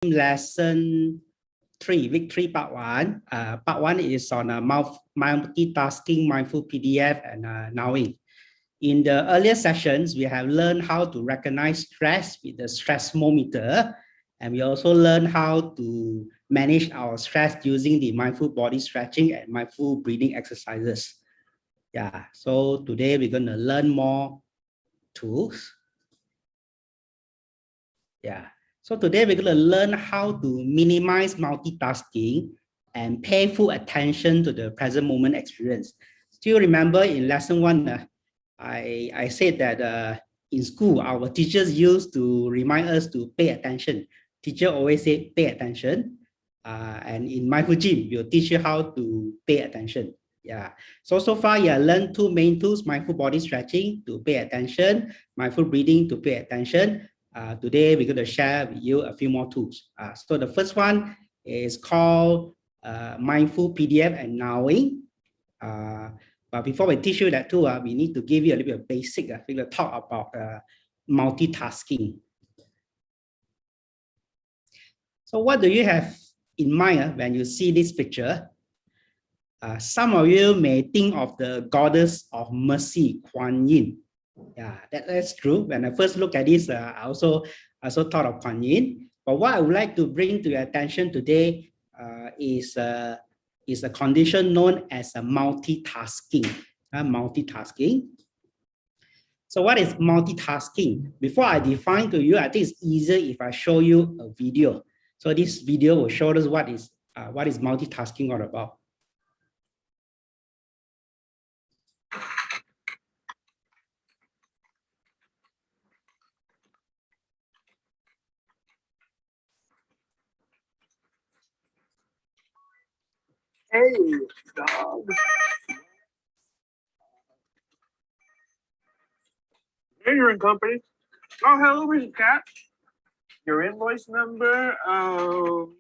Lesson 3, week 3, part 1. Part 1 is on multitasking, mindful PDF, and knowing. In the earlier sessions, we have learned how to recognize stress with the stressmometer, and we also learned how to manage our stress using the mindful body stretching and mindful breathing exercises. Yeah, so today we're going to learn more tools. Yeah. So today we're going to learn how to minimize multitasking and pay full attention to the present moment experience. Still remember in lesson 1, I said that in school, our teachers used to remind us to pay attention. Teacher always say, pay attention. And in MindFulGym, we'll teach you how to pay attention. Yeah. So far you have learned 2 main tools, mindful body stretching to pay attention, mindful breathing to pay attention. Today, we're going to share with you a few more tools. So the first one is called Mindful PDF and Knowing. But before we teach you that tool, we need to give you a little bit of basic. We're going to talk about multitasking. So what do you have in mind when you see this picture? Some of you may think of the goddess of mercy, Kuan Yin. Yeah, that's true. When I first look at this, I also thought of Kuan Yin. But what I would like to bring to your attention today is a condition known as a multitasking. Multitasking. So what is multitasking? Before I define to you, I think it's easier if I show you a video. So this video will show us what is multitasking all about. Hey, dog. Hey, you're in company. Oh, hello, Mr. Cat. Your invoice number. Hello.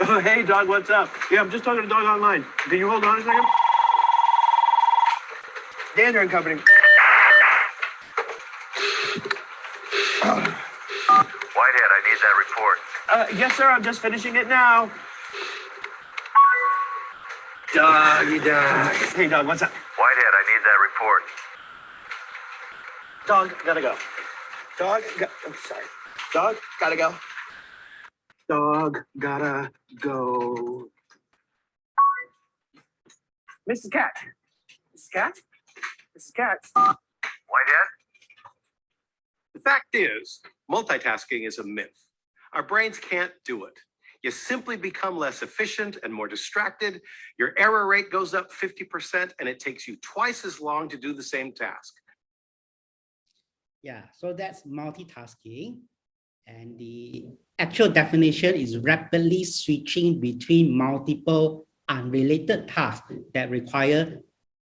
Oh, hey, dog. What's up? Yeah, I'm just talking to dog online. Can you hold on a second? Dan, you're in company. Whitehead, I need that report. Yes, sir. I'm just finishing it now. Doggy dog. Hey, dog. What's up? Whitehead, I need that report. Dog, gotta go. Dog, I'm sorry. Dog, gotta go. Dog, gotta go. Mrs. Cat. Mrs. Cat? Mrs. Cat. Whitehead? The fact is, multitasking is a myth. Our brains can't do it. You simply become less efficient and more distracted. Your error rate goes up 50%, and it takes you twice as long to do the same task. Yeah, so that's multitasking. And the actual definition is rapidly switching between multiple unrelated tasks that require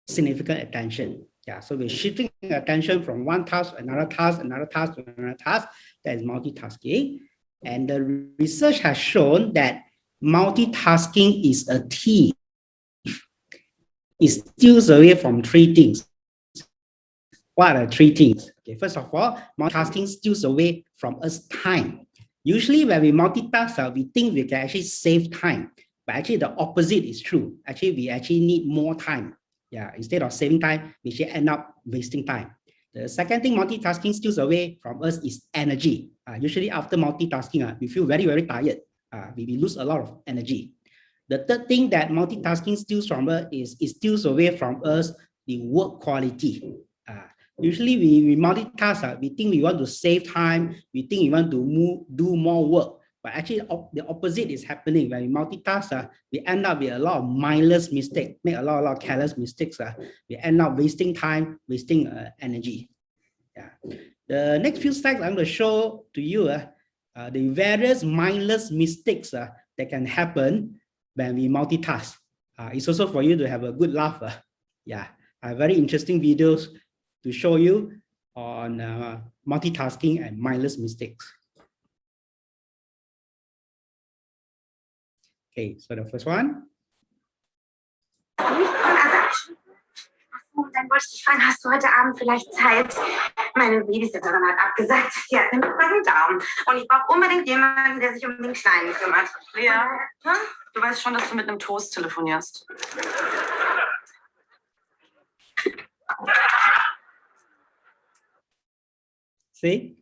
significant attention. Yeah, so we're shifting attention from one task to another task, another task to another task. That is multitasking. And the research has shown that multitasking is a thief. It steals away from 3 things. What are 3 things? Okay, first of all, multitasking steals away from us time. Usually when we multitask, we think we can actually save time. But actually the opposite is true. Actually, we actually need more time. Yeah, instead of saving time, we should end up wasting time. The second thing multitasking steals away from us is energy. Usually after multitasking, we feel very, very tired. We lose a lot of energy. The third thing that multitasking steals from us is it steals away from us the work quality. Usually we multitask, we think we want to save time, we think we want to do more work. But actually the opposite is happening. When we multitask, we end up with a lot of mindless mistakes, make a lot of careless mistakes. We end up wasting time, wasting energy. Yeah. The next few slides I'm going to show to you the various mindless mistakes that can happen when we multitask. It's also for you to have a good laugh. Yeah, very interesting videos to show you on multitasking and mindless mistakes. Okay, so the first one. wollte dich fragen, hast du heute Abend vielleicht Zeit? Meine Babysitterin hat abgesagt. Die hat einen gebrochenen Daumen. Und ich brauche unbedingt jemanden, der sich um den Kleinen kümmert. Ja, du weißt schon, dass du mit einem Toast telefonierst. See?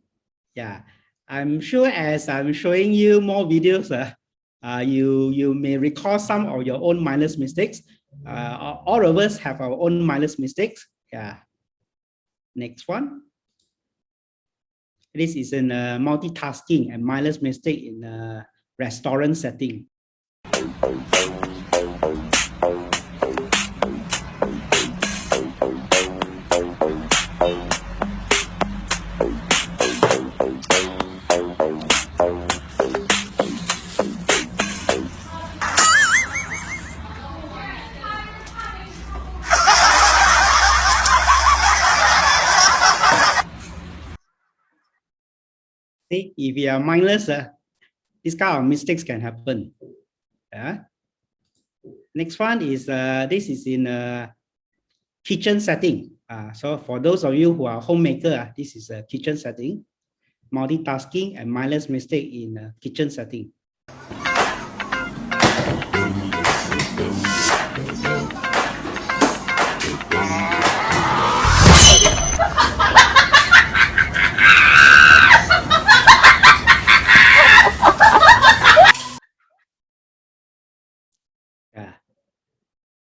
Yeah. I'm sure as I'm showing you more videos, you may recall some of your own mindless mistakes. All of us have our own mindless mistakes. Yeah. Next one. This is in multitasking and mindless mistake in a restaurant setting. See, if you are mindless, this kind of mistakes can happen. Next one is this is in a kitchen setting. So for those of you who are homemaker, this is a kitchen setting. Multitasking and mindless mistake in a kitchen setting.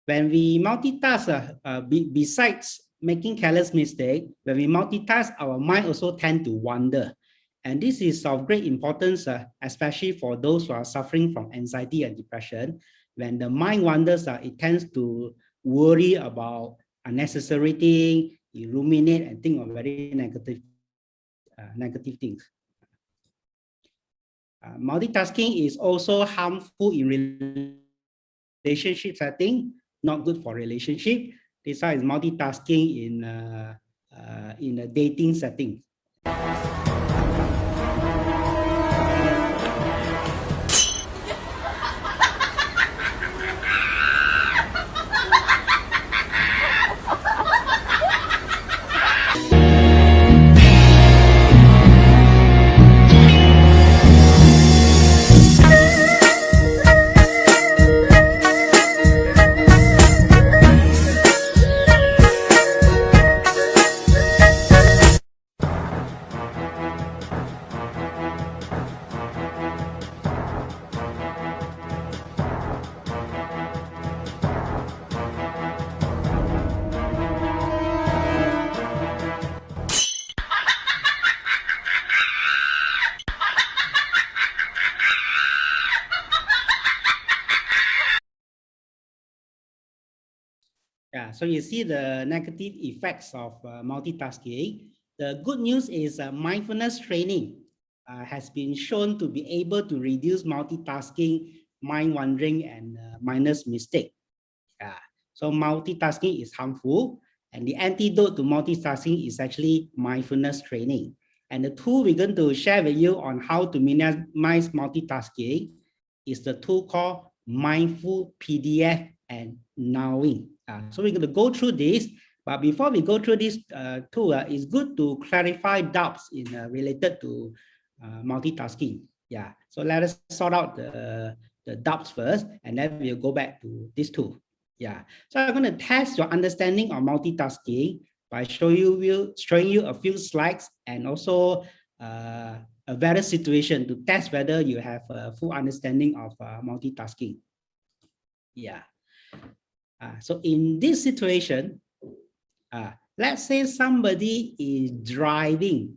When we multitask, besides making careless mistake, when we multitask, our mind also tend to wander. And this is of great importance, especially for those who are suffering from anxiety and depression. When the mind wanders, it tends to worry about unnecessary things, ruminate and think of very negative things. Multitasking is also harmful in relationship setting, not good for relationship. This is multitasking in a dating setting. Yeah, so you see the negative effects of multitasking. The good news is mindfulness training has been shown to be able to reduce multitasking, mind wandering, and mindless mistake. Yeah, so multitasking is harmful, and the antidote to multitasking is actually mindfulness training. And the tool we're going to share with you on how to minimize multitasking is the tool called Mindful PDF and Nowing. So we're going to go through this, but before we go through this tool, it's good to clarify doubts in related to multitasking. Yeah, so let us sort out the doubts first, and then we'll go back to this tool. Yeah, so I'm going to test your understanding of multitasking by showing you a few slides and also a various situation to test whether you have a full understanding of multitasking. Yeah. So in this situation, let's say somebody is driving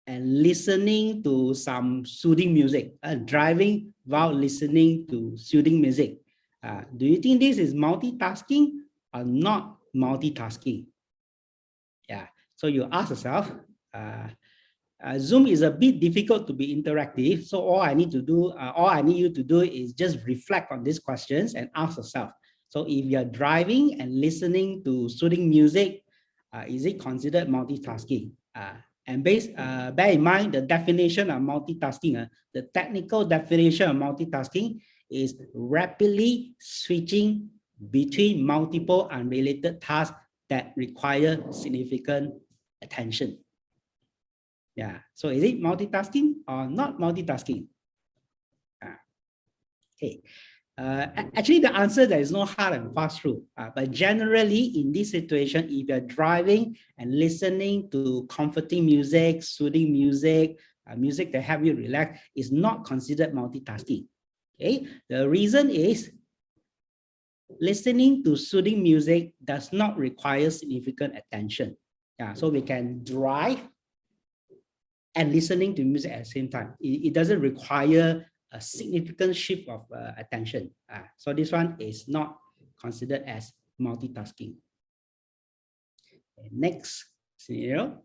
and listening to some soothing music, driving while listening to soothing music. Do you think this is multitasking or not multitasking? Yeah, so you ask yourself, Zoom is a bit difficult to be interactive. So all I need you to do is just reflect on these questions and ask yourself. So if you're driving and listening to soothing music, is it considered multitasking? And bear in mind the definition of multitasking. The technical definition of multitasking is rapidly switching between multiple unrelated tasks that require significant attention. Yeah, so is it multitasking or not multitasking? Okay. Actually, the answer, there is no hard and fast rule. But generally, in this situation, if you're driving and listening to comforting music, soothing music, music that help you relax, is not considered multitasking. Okay. The reason is listening to soothing music does not require significant attention. Yeah. So we can drive and listening to music at the same time. It doesn't require a significant shift of attention. So this one is not considered as multitasking. Okay, next scenario.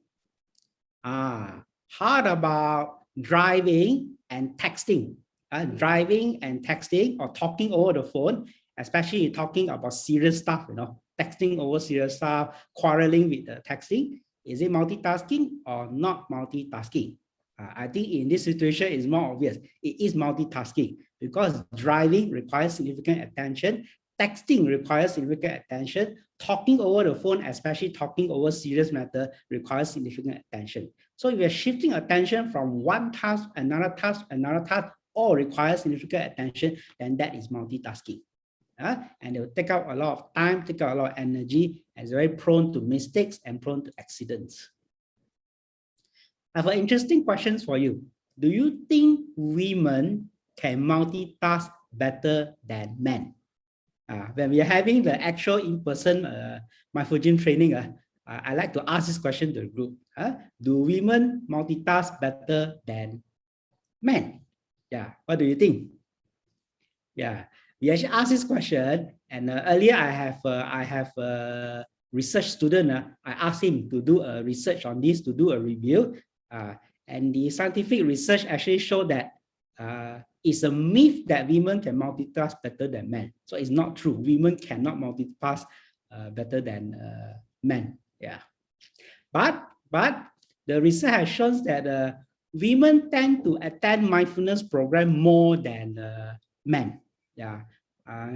How about driving and texting? Driving and texting or talking over the phone, especially talking about serious stuff, you know, texting over serious stuff, quarreling with the texting. Is it multitasking or not multitasking? I think in this situation it's more obvious. It is multitasking because driving requires significant attention, texting requires significant attention, talking over the phone, especially talking over serious matter, requires significant attention. So if you're shifting attention from one task, another task, all requires significant attention, then that is multitasking. And it will take out a lot of time, take out a lot of energy, and is very prone to mistakes and prone to accidents. I have an interesting question for you. Do you think women can multitask better than men? When we are having the actual in-person mindful gym training, I like to ask this question to the group. Do women multitask better than men? Yeah, what do you think? Yeah, we actually asked this question, and earlier I have a research student. I asked him to do a research on this, to do a review, and the scientific research actually showed that it's a myth that women can multitask better than men. So it's not true. Women cannot multitask better than men. Yeah, but the research has shown that women tend to attend mindfulness program more than men. Yeah,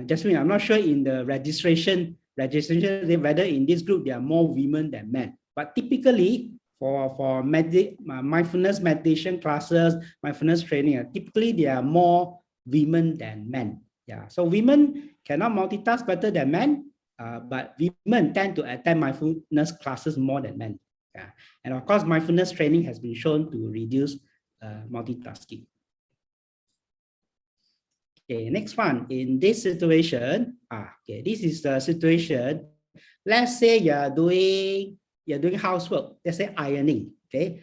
Jasmine, I'm not sure in the registration whether in this group there are more women than men, but typically for mindfulness meditation classes, mindfulness training, typically there are more women than men. Yeah, so women cannot multitask better than men, but women tend to attend mindfulness classes more than men. Yeah, and of course, mindfulness training has been shown to reduce multitasking. Okay, next one. In this situation, okay, this is the situation. Let's say you're doing housework. Let's say ironing. Okay,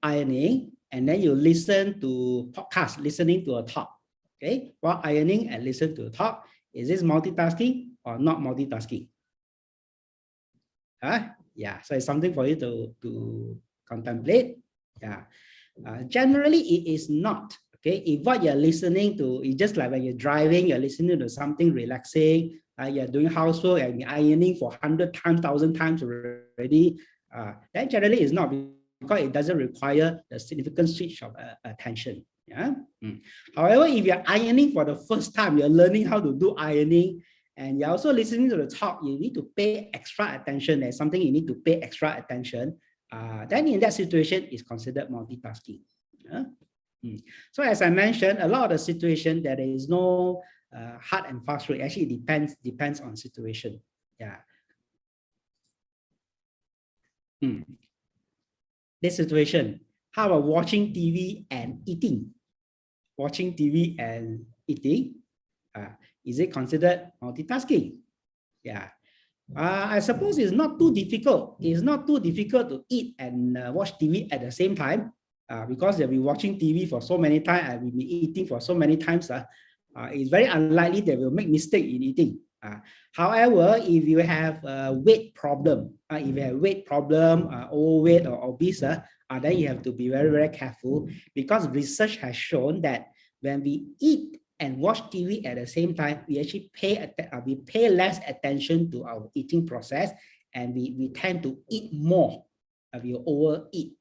ironing, and then you listen to podcast, listening to a talk. Okay, while ironing and listen to a talk. Is this multitasking or not multitasking? Yeah, so it's something for you to contemplate. Yeah, generally it is not. Okay, if what you're listening to is just like when you're driving, you're listening to something relaxing, you're doing housework and you're ironing for 100 times, 1,000 times already, that generally is not, because it doesn't require a significant switch of attention. Yeah. However, if you're ironing for the first time, you're learning how to do ironing, and you're also listening to the talk, you need to pay extra attention. There's something you need to pay extra attention. Then in that situation, it's considered multitasking. Yeah? So as I mentioned, a lot of the situation, there is no hard and fast rule. Actually, it depends on situation. Yeah. This situation, how about watching TV and eating? Watching TV and eating, is it considered multitasking? Yeah. I suppose it's not too difficult. It's not too difficult to eat and watch TV at the same time. Because they'll be watching TV for so many times and we'll be eating for so many times, it's very unlikely they will make mistake in eating. However, if you have a weight problem, overweight or obese, then you have to be very, very careful, because research has shown that when we eat and watch TV at the same time, we actually pay less attention to our eating process, and we tend to eat more. We overeat.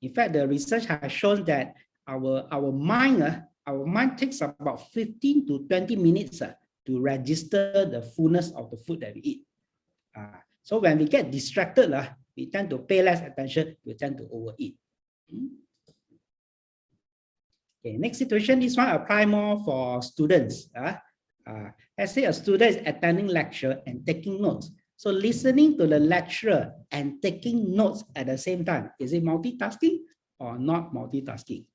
In fact, the research has shown that our mind takes about 15 to 20 minutes to register the fullness of the food that we eat. So when we get distracted, we tend to pay less attention, we tend to overeat. Okay, next situation, this one apply more for students. Let's say a student is attending lecture and taking notes. So listening to the lecturer and taking notes at the same time, is it multitasking or not multitasking?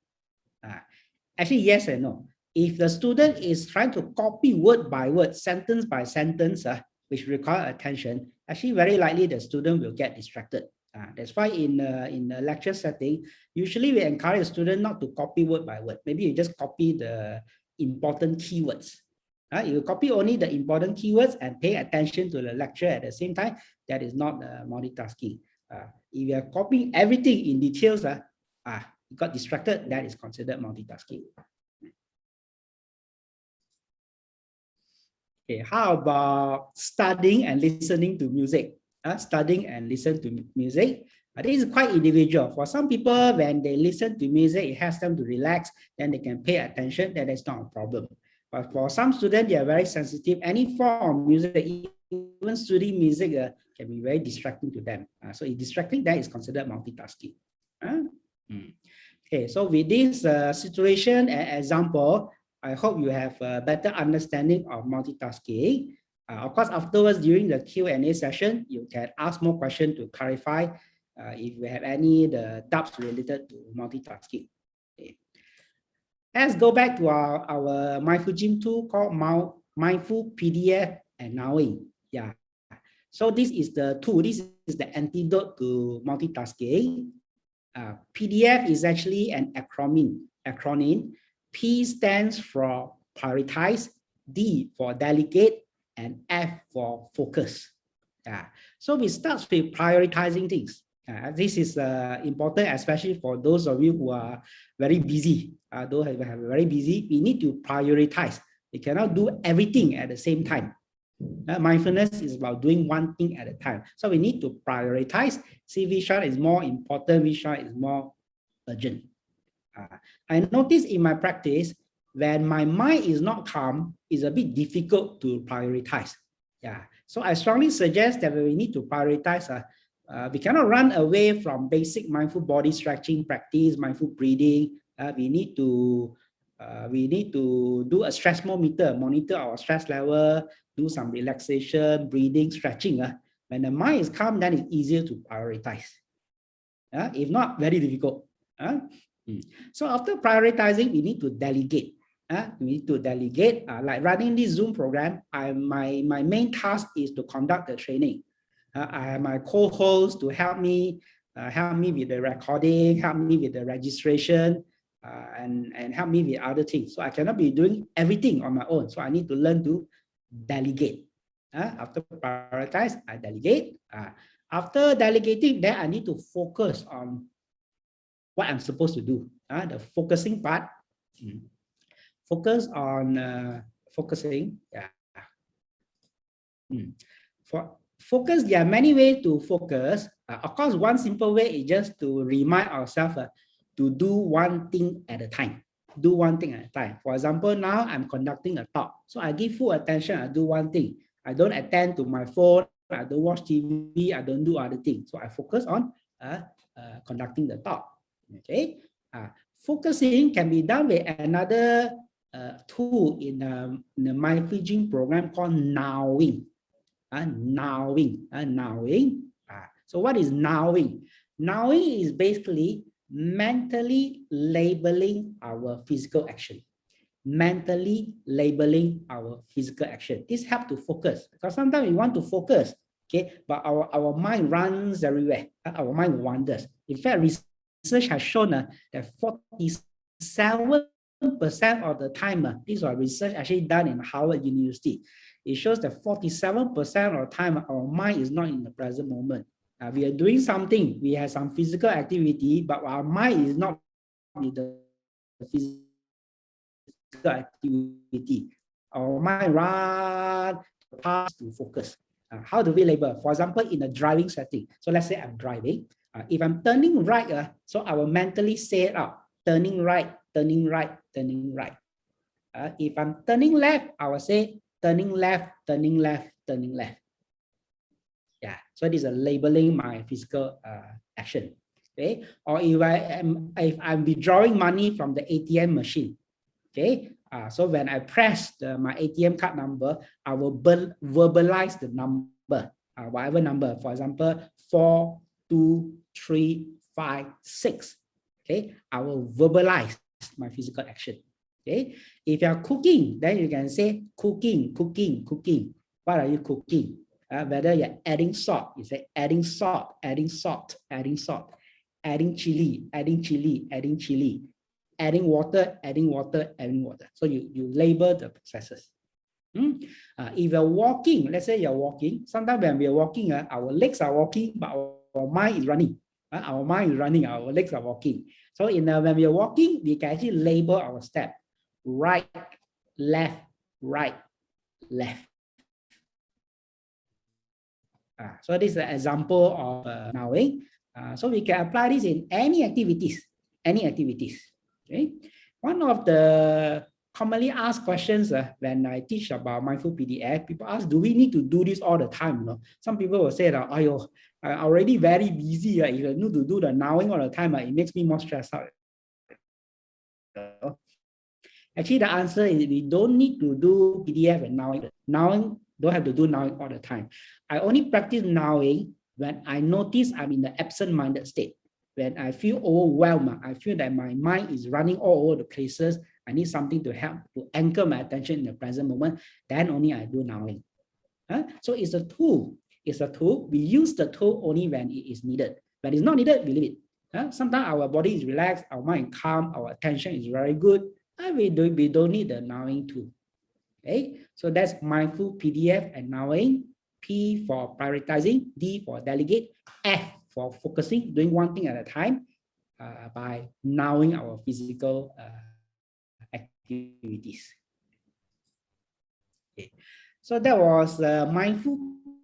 Actually, yes and no. If the student is trying to copy word by word, sentence by sentence, which require attention, actually very likely the student will get distracted. That's why in the lecture setting, usually we encourage a student not to copy word by word. Maybe you just copy the important keywords. You copy only the important keywords and pay attention to the lecture at the same time. That is not multitasking. If you are copying everything in details, you got distracted, that is considered multitasking. Okay, how about studying and listening to music? Studying and listen to music. This is quite individual. For some people, when they listen to music, it helps them to relax, then they can pay attention, that is not a problem. But for some students, they are very sensitive. Any form of music, even studying music, can be very distracting to them. So if distracting, that is considered multitasking. Okay, so with this situation and example, I hope you have a better understanding of multitasking. Of course, afterwards, during the Q&A session, you can ask more questions to clarify if you have any doubts related to multitasking. Okay. Let's go back to our MindfulGym tool called Mindful PDF and Nowing. Yeah. So this is the tool. This is the antidote to multitasking. PDF is actually an acronym. P stands for prioritize, D for delegate, and F for focus. So we start with prioritizing things. This is important, especially for those of you who are very busy. Those who are very busy, we need to prioritize. We cannot do everything at the same time. Mindfulness is about doing one thing at a time. So we need to prioritize, see which one is more important, which one is more urgent. I notice in my practice, when my mind is not calm, it's a bit difficult to prioritize. So I strongly suggest that we need to prioritize. We cannot run away from basic mindful body stretching practice, mindful breathing. We need to do a stress monitor our stress level, do some relaxation, breathing, stretching. When the mind is calm, then it's easier to prioritize. If not, very difficult. So after prioritizing, we need to delegate. We need to delegate. Like running this Zoom program, my main task is to conduct the training. I have my co-host to help me with the recording, help me with the registration, and help me with other things. So I cannot be doing everything on my own. So I need to learn to delegate. After prioritize, I delegate. After delegating, then I need to focus on what I'm supposed to do. The focusing part. Focus on focusing. For focus, there are many ways to focus. Of course, one simple way is just to remind ourselves to do one thing at a time. Do one thing at a time. For example, now I'm conducting a talk. So I give full attention, I do one thing. I don't attend to my phone, I don't watch TV, I don't do other things. So I focus on conducting the talk. Okay. Focusing can be done with another tool in the MindfulGym program called Nowing. Nowing. So what is Nowing? Nowing is basically mentally labeling our physical action. Mentally labeling our physical action. This helps to focus, because sometimes we want to focus, okay, but our mind runs everywhere. Our mind wanders. In fact, research has shown that 47% of the time, these are research actually done in Harvard University. It shows that 47% of the time, our mind is not in the present moment. We are doing something, we have some physical activity, but our mind is not in the physical activity. Our mind runs past to focus. How do we label? For example, in a driving setting. So let's say I'm driving. If I'm turning right, so I will mentally say it out. Turning right, turning right, turning right. If I'm turning left, I will say turning left, turning left, turning left. Yeah, so this is labeling my physical action. Okay, or if I'm withdrawing money from the ATM machine. Okay, so when I press my ATM card number, I will verbalize the number, whatever number. For example, 4, 2, 3, 5, 6. Okay, I will verbalize my physical action. Okay, if you're cooking, then you can say cooking, cooking, cooking. What are you cooking? Whether you're adding salt, you say adding salt, adding salt, adding salt, adding chili, adding chili, adding chili, adding water, adding water, adding water. So you label the processes. If you're walking, let's say you're walking, sometimes when we're walking, our legs are walking, but our mind is running. Our mind is running, our legs are walking. So when we are walking, we can actually label our step. Right, left, right, left. So this is an example of knowing. So we can apply this in any activities. Okay. One of the commonly asked questions when I teach about mindful PDF, people ask, do we need to do this all the time? You know, some people will say that, I'm already very busy. If I need to do the knowing all the time, it makes me more stressed out. Actually, the answer is we don't need to do PDF and knowing. Knowing don't have to do knowing all the time. I only practice knowing when I notice I'm in the absent-minded state. When I feel overwhelmed, I feel that my mind is running all over the places. I need something to help to anchor my attention in the present moment. Then only I do knowing. So it's a tool. It's a tool. We use the tool only when it is needed. When it's not needed, we leave it. Sometimes our body is relaxed, our mind is calm, our attention is very good. We don't need the knowing tool. Okay, so that's mindful PDF and knowing. P for prioritizing, D for delegate, F for focusing, doing one thing at a time by knowing our physical activities. Okay, so that was mindful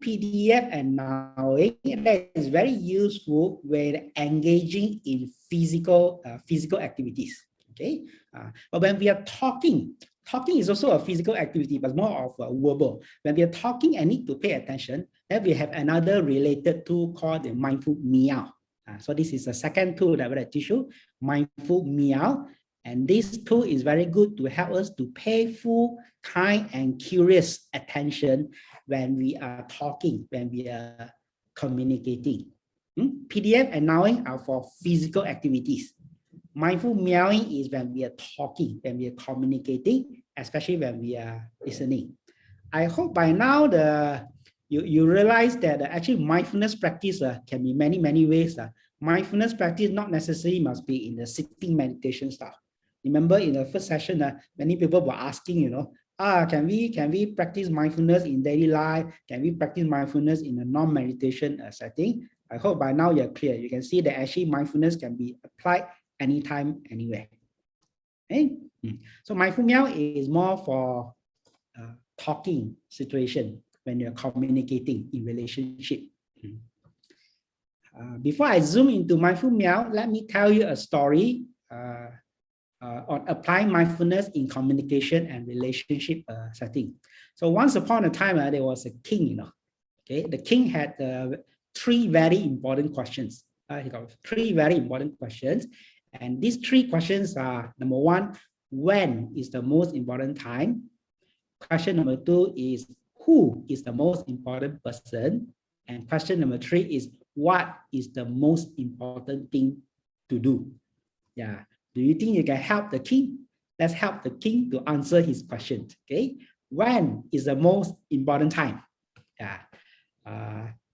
PDF and knowing. That is very useful when engaging in physical activities. Okay, but when we are talking is also a physical activity, but more of a verbal. When we are talking and need to pay attention, then we have another related tool called the Mindful-MIYAOW. So this is the second tool that I'm going to teach you, Mindful-MIYAOW. And this tool is very good to help us to pay full, kind, and curious attention when we are talking, when we are communicating. PDF and knowing are for physical activities. Mindful meowing is when we are talking, when we are communicating, especially when we are listening. I hope by now you realize that actually mindfulness practice can be many ways. Mindfulness practice not necessarily must be in the sitting meditation style. Remember in the first session, many people were asking, can we practice mindfulness in daily life? Can we practice mindfulness in a non-meditation setting? I hope by now you're clear. You can see that actually mindfulness can be applied anytime, anywhere. Okay? So mindful meow is more for talking situation when you're communicating in relationship. Before I zoom into mindful meow, let me tell you a story on applying mindfulness in communication and relationship setting. So once upon a time, there was a king, Okay, the king had 3 very important questions. He got 3 very important questions. And these 3 questions are, number 1, when is the most important time? Question number 2 is, who is the most important person? And question number 3 is, what is the most important thing to do? Yeah. Do you think you can help the king? Let's help the king to answer his questions. Okay. When is the most important time? Yeah.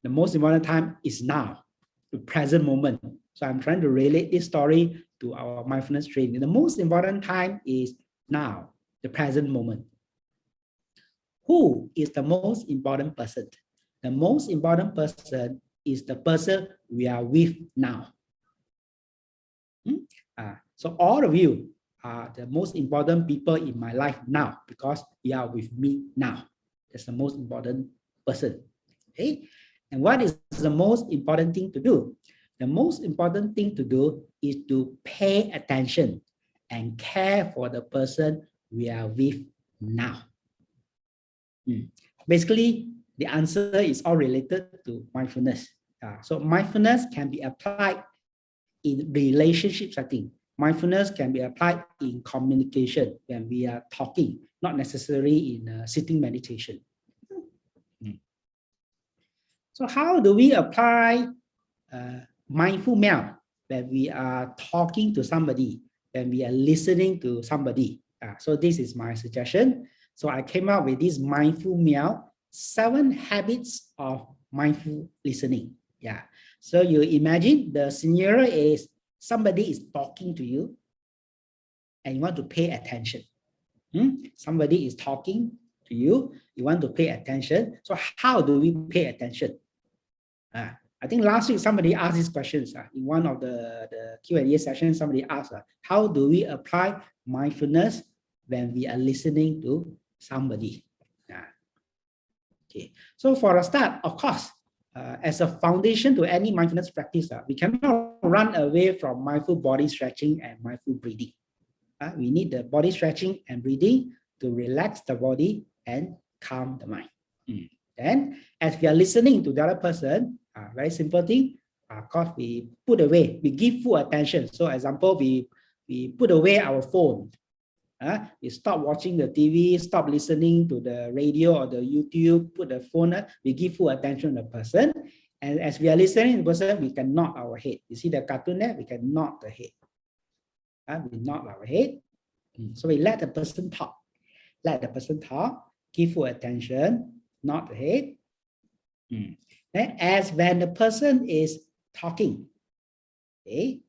The most important time is now, the present moment. So I'm trying to relate this story to our mindfulness training. The most important time is now, the present moment. Who is the most important person? The most important person is the person we are with now. So all of you are the most important people in my life now because you are with me now. That's the most important person. Okay. And what is the most important thing to do? The most important thing to do is to pay attention and care for the person we are with now. Basically, The answer is all related to mindfulness. So mindfulness can be applied in relationship setting. Mindfulness can be applied in communication when we are talking, not necessarily in sitting meditation. So how do we apply mindful meow when we are talking to somebody, when we are listening to somebody? So this is my suggestion. So I came up with this mindful meow, 7 habits of mindful listening. Yeah. So you imagine the scenario is somebody is talking to you and you want to pay attention. Somebody is talking to you, you want to pay attention. So how do we pay attention? I think last week somebody asked these questions. In one of the Q&A sessions, somebody asked, how do we apply mindfulness when we are listening to somebody? Okay, so for a start, of course, as a foundation to any mindfulness practice, we cannot run away from mindful body stretching and mindful breathing. We need the body stretching and breathing to relax the body and calm the mind. Then, as we are listening to the other person, very simple thing, of course, we put away, we give full attention. So, example, we put away our phone. We stop watching the TV, stop listening to the radio or the YouTube, put the phone, we give full attention to the person. And as we are listening to the person, we can nod our head. You see the cartoon there? We can nod the head. We nod our head. So we let the person talk. Let the person talk, give full attention, nod the head. Then as when the person is talking, okay,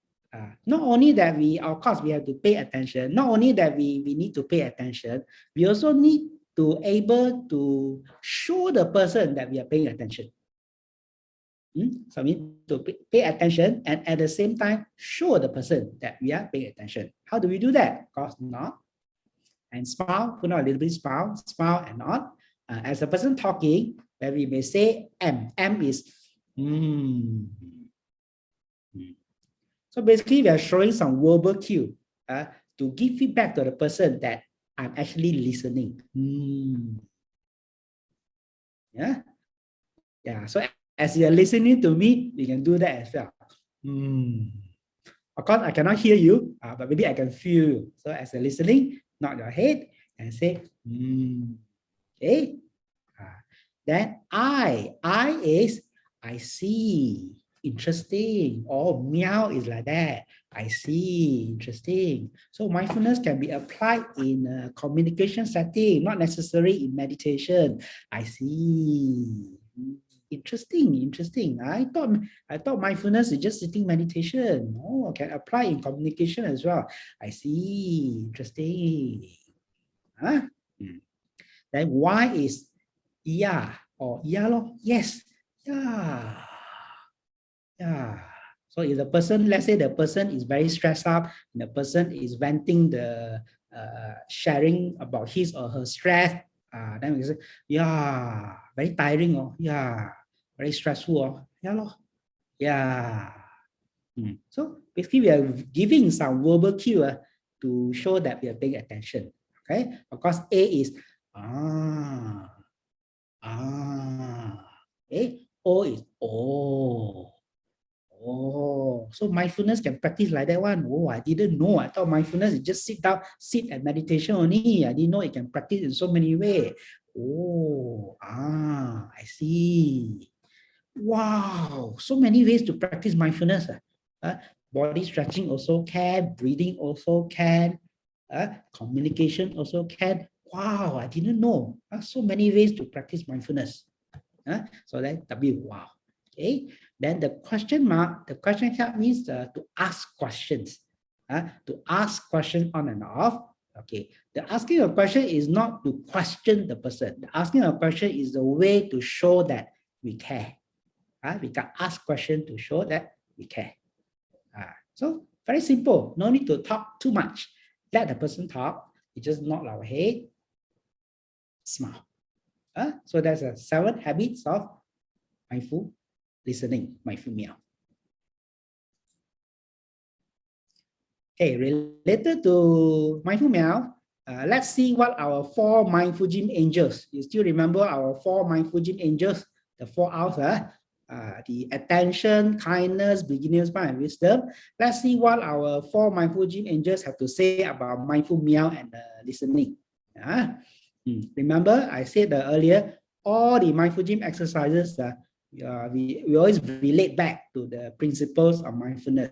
not only that we, of course, we have to pay attention, not only that we need to pay attention, we also need to able to show the person that we are paying attention. So we need to pay attention and at the same time show the person that we are paying attention. How do we do that? Of course, nod and smile, put on a little bit smile and nod. As a person talking, where we may say M. M is So basically, we are showing some verbal cue to give feedback to the person that I'm actually listening. Yeah. So as you're listening to me, you can do that as well. Of course, I cannot hear you, but maybe I can feel you. So as you're listening, nod your head and say, okay. Then I is I see. Interesting. Oh, meow is like that. I see. Interesting. So mindfulness can be applied in a communication setting, not necessarily in meditation. I see. Interesting. I thought mindfulness is just sitting meditation. Oh, can apply in communication as well. I see. Interesting. Then why is yeah or yeah lor? Yes. Yeah. So if the person, let's say the person is very stressed out, and the person is venting the sharing about his or her stress, then we say, yeah, very tiring, oh, yeah, very stressful, oh, yeah, lor. Yeah. So basically, we are giving some verbal cue to show that we are paying attention. Okay. Of course, A is okay. O is oh, so mindfulness can practice like that one. Oh, I didn't know. I thought mindfulness is just sit and meditation only. I didn't know it can practice in so many ways. Oh, I see. Wow, so many ways to practice mindfulness. Body stretching also can, breathing also can, communication also can. Wow, I didn't know. So many ways to practice mindfulness. So that W, wow. Okay, then the question mark, the question help means to ask questions. To ask questions on and off. Okay, the asking a question is not to question the person. The asking a question is the way to show that we care. We can ask questions to show that we care. So very simple, no need to talk too much. Let the person talk, we just nod our head, smile. So that's 7 habits of mindful listening, mindful meow. Okay, related to mindful meow, Let's see what our 4 MINDFULGym angels. You still remember our 4 MINDFULGym angels, the 4 R's, the attention, kindness, beginner's mind, and wisdom. Let's see what our 4 MINDFULGym angels have to say about Mindful-MIYAOW and listening. Remember, I said earlier, all the MINDFULGym exercises, we always relate back to the principles of mindfulness,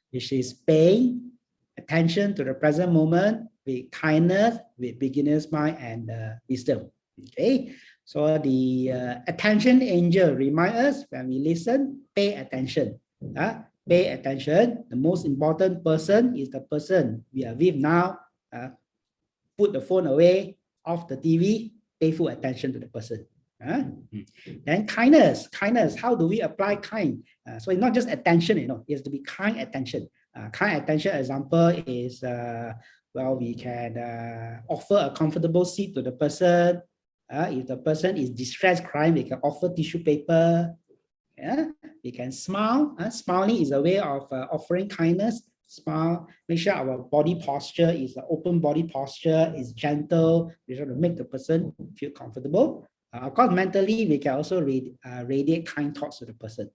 which is paying attention to the present moment with kindness, with beginner's mind, and wisdom. Okay, so the attention angel remind us when we listen, pay attention. Pay attention. The most important person is the person we are with now. Put the phone away, off the TV, pay full attention to the person. Then kindness. How do we apply kind? So it's not just attention, it has to be kind attention. Kind attention example is, we can offer a comfortable seat to the person. If the person is distressed crying, we can offer tissue paper. We can smile. Smiling is a way of offering kindness. Smile. Make sure our body posture is an open body posture, is gentle. We try to make the person feel comfortable. Of course, mentally, we can also radiate kind thoughts to the person.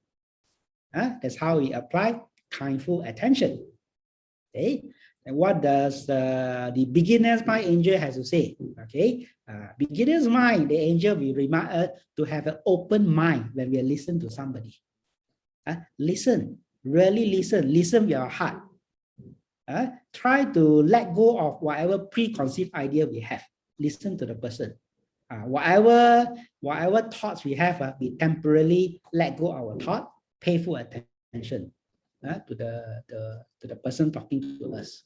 That's how we apply kindful attention. Okay. And what does the beginner's mind angel has to say? Okay. Beginner's mind, the angel will remind us to have an open mind when we listen to somebody. Listen. Really listen. Listen with your heart. Try to let go of whatever preconceived idea we have. Listen to the person. Whatever thoughts we have, we temporarily let go our thought, pay full attention to the person talking to us.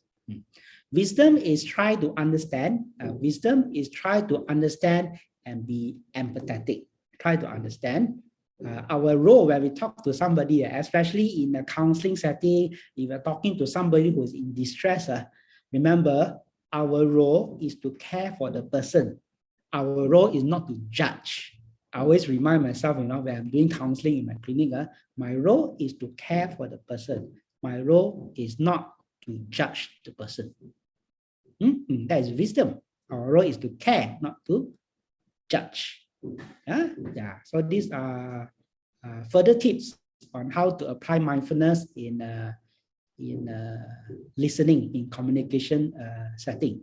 Wisdom is try to understand. Wisdom is try to understand and be empathetic. Try to understand. Our role when we talk to somebody, especially in a counseling setting, if we're talking to somebody who is in distress, remember, our role is to care for the person. Our role is not to judge. I always remind myself, when I'm doing counseling in my clinic, my role is to care for the person. My role is not to judge the person. That is wisdom. Our role is to care, not to judge. So these are further tips on how to apply mindfulness in listening, in communication setting.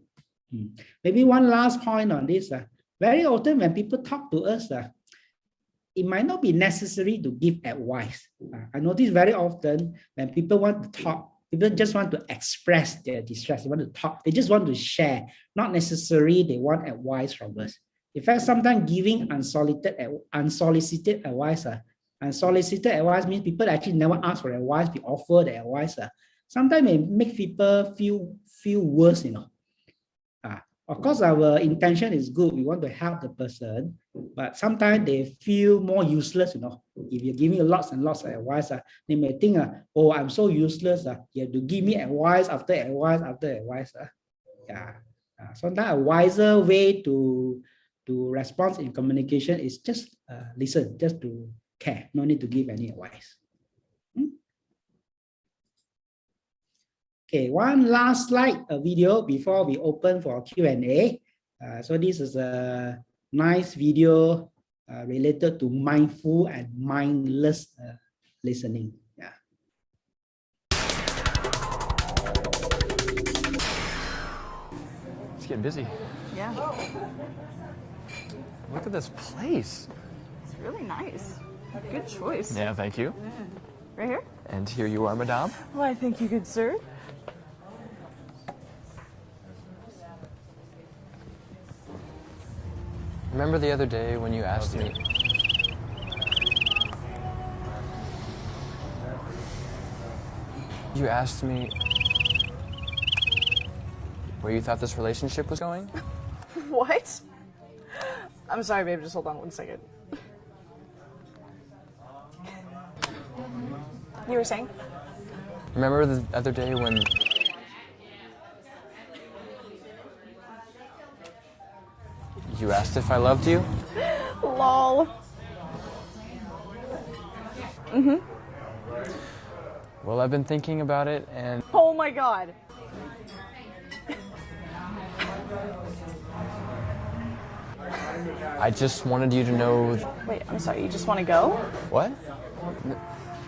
Maybe one last point on this. Very often when people talk to us, it might not be necessary to give advice. I notice very often when people want to talk, people just want to express their distress. They want to talk. They just want to share. Not necessarily they want advice from us. In fact, sometimes giving unsolicited advice. Unsolicited advice means people actually never ask for advice. We offer the advice. Sometimes it makes people feel worse. Of course, our intention is good. We want to help the person, but sometimes they feel more useless. If you're giving lots and lots of advice, they may think, "Oh, I'm so useless. You have to give me advice after advice after advice." Sometimes a wiser way to respond in communication is just listen, just to care. No need to give any advice. Okay, one last slide, a video before we open for Q&A. So this is a nice video related to mindful and mindless listening. It's getting busy. Yeah, Look at this place. it's really nice. Good choice. Yeah, thank you. Right here? And here you are, madame. Why, thank you, good sir. Remember the other day when you asked me... You asked me where you thought this relationship was going? What? I'm sorry, babe, just hold on 1 second. You were saying? Remember the other day when... You asked if I loved you? Lol. Well, I've been thinking about it, and... Oh my god. I just wanted you to know. Wait, I'm sorry, you just want to go? What?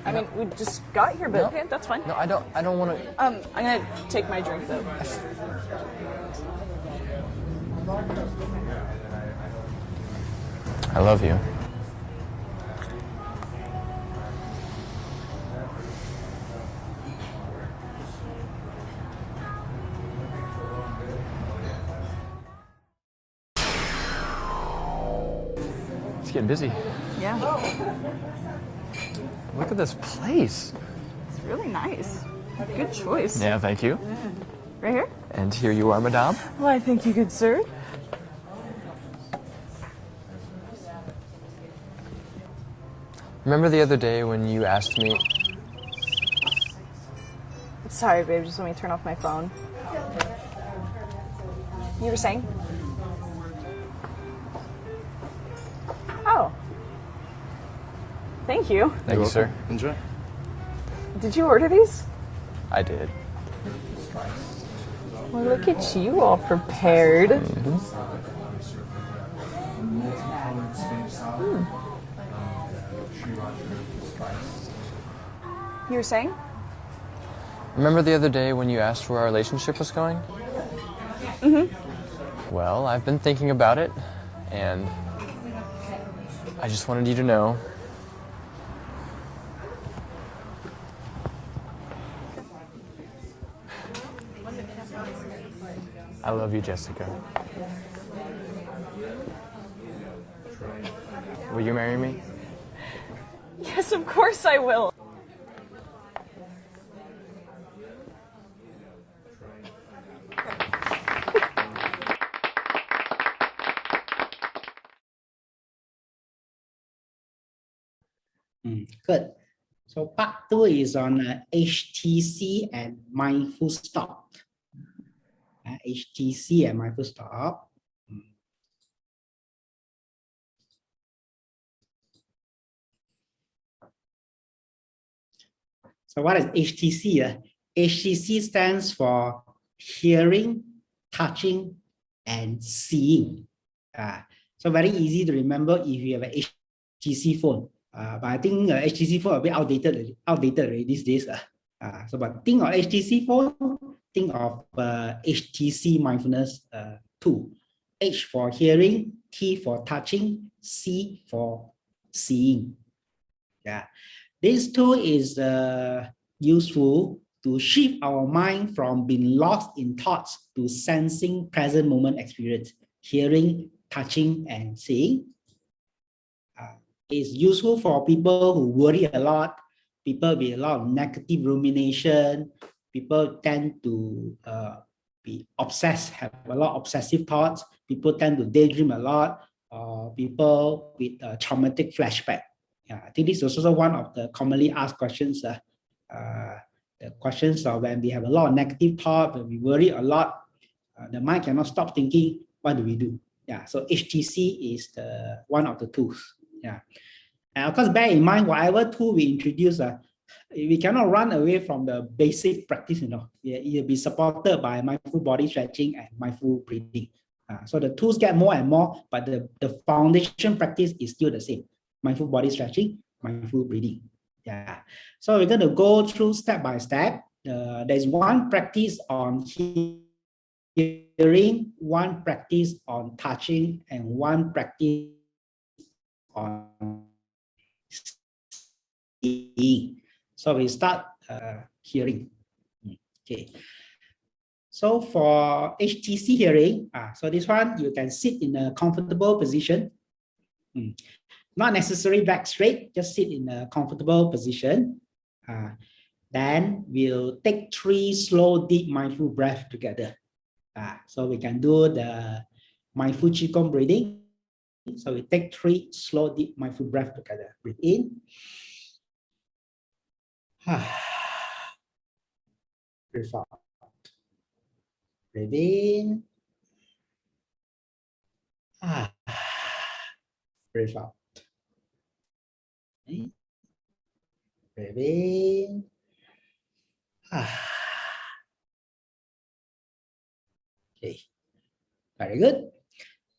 I mean, we just got here, but No. okay, that's fine. No, I don't want to. I'm gonna take my drink though. I love you. It's getting busy. Yeah, Look at this place. it's really nice. Good choice. Yeah, thank you. Right here? And here you are, madame. Why, thank you, good sir. Remember the other day when you asked me? Sorry, babe, just let me turn off my phone. You were saying? Oh. Thank you. Thank you, sir. Enjoy. Did you order these? I did. Well, look at you, all prepared. You were saying? Remember the other day when you asked where our relationship was going? Well, I've been thinking about it, and I just wanted you to know. I love you, Jessica. Will you marry me? Yes, of course I will. Good. So part 2 is on HTC and mindful stop. HTC and mindful stop. So what is HTC? HTC stands for hearing, touching, and seeing. So very easy to remember if you have an HTC phone. But I think HTC phone a bit outdated already these days. So but think of HTC phone, think of HTC mindfulness 2. H for hearing, T for touching, C for seeing. This tool is useful to shift our mind from being lost in thoughts to sensing present moment experience, hearing, touching, and seeing. It's useful for people who worry a lot, people with a lot of negative rumination, people tend to be obsessed, have a lot of obsessive thoughts, people tend to daydream a lot, or people with a traumatic flashback. I think this is also one of the commonly asked questions. The questions are when we have a lot of negative thought, when we worry a lot, the mind cannot stop thinking, what do we do? So HTC is one of the tools. And of course, bear in mind, whatever tool we introduce, we cannot run away from the basic practice. It will be supported by mindful body stretching and mindful breathing. So the tools get more and more, but the foundation practice is still the same. Mindful body stretching, mindful breathing. So we're going to go through step by step. There's one practice on hearing, one practice on touching, and one practice on seeing. So we start hearing. Okay. So for HTC hearing, so this one you can sit in a comfortable position. Not necessarily back straight, just sit in a comfortable position. Then we'll take 3 slow, deep, mindful breaths together. So we can do the mindful Qigong breathing. So we take 3 slow, deep, mindful breaths together. Breathe in. Breathe out. Breathe in. Breathe out. Okay. Breathe in. Okay. Very good.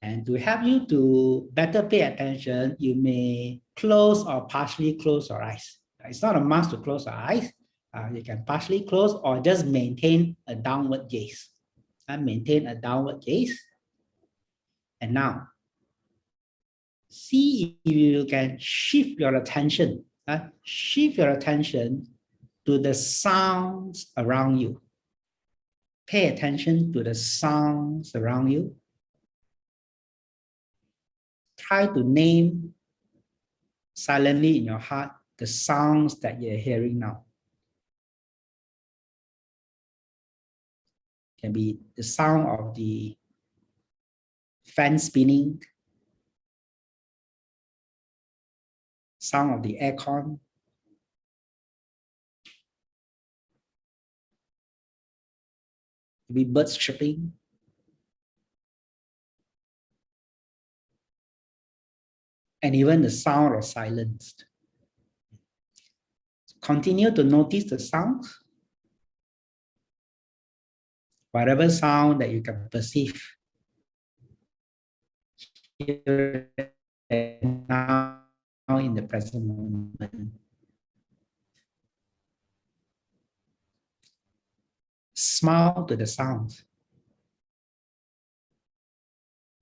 And to help you to better pay attention, you may close or partially close your eyes. It's not a must to close your eyes. You can partially close or just maintain a downward gaze. Maintain a downward gaze. And now, see if you can shift your attention. Shift your attention to the sounds around you. Pay attention to the sounds around you. Try to name silently in your heart the sounds that you're hearing now. It can be the sound of the fan spinning, sound of the aircon, maybe birds chirping, and even the sound of silence. Continue to notice the sounds, whatever sound that you can perceive here and now in the present moment. Smile to the sounds.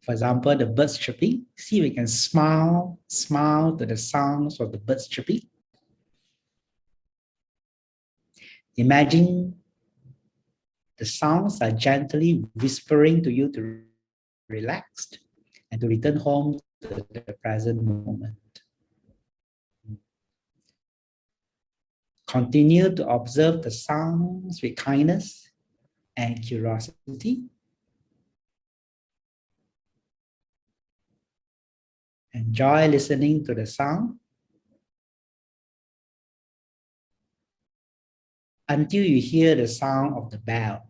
For example, the birds chirping. See if we can smile to the sounds of the birds chirping. Imagine the sounds are gently whispering to you to relax and to return home to the present moment. Continue to observe the sounds with kindness and curiosity. Enjoy listening to the sound until you hear the sound of the bell.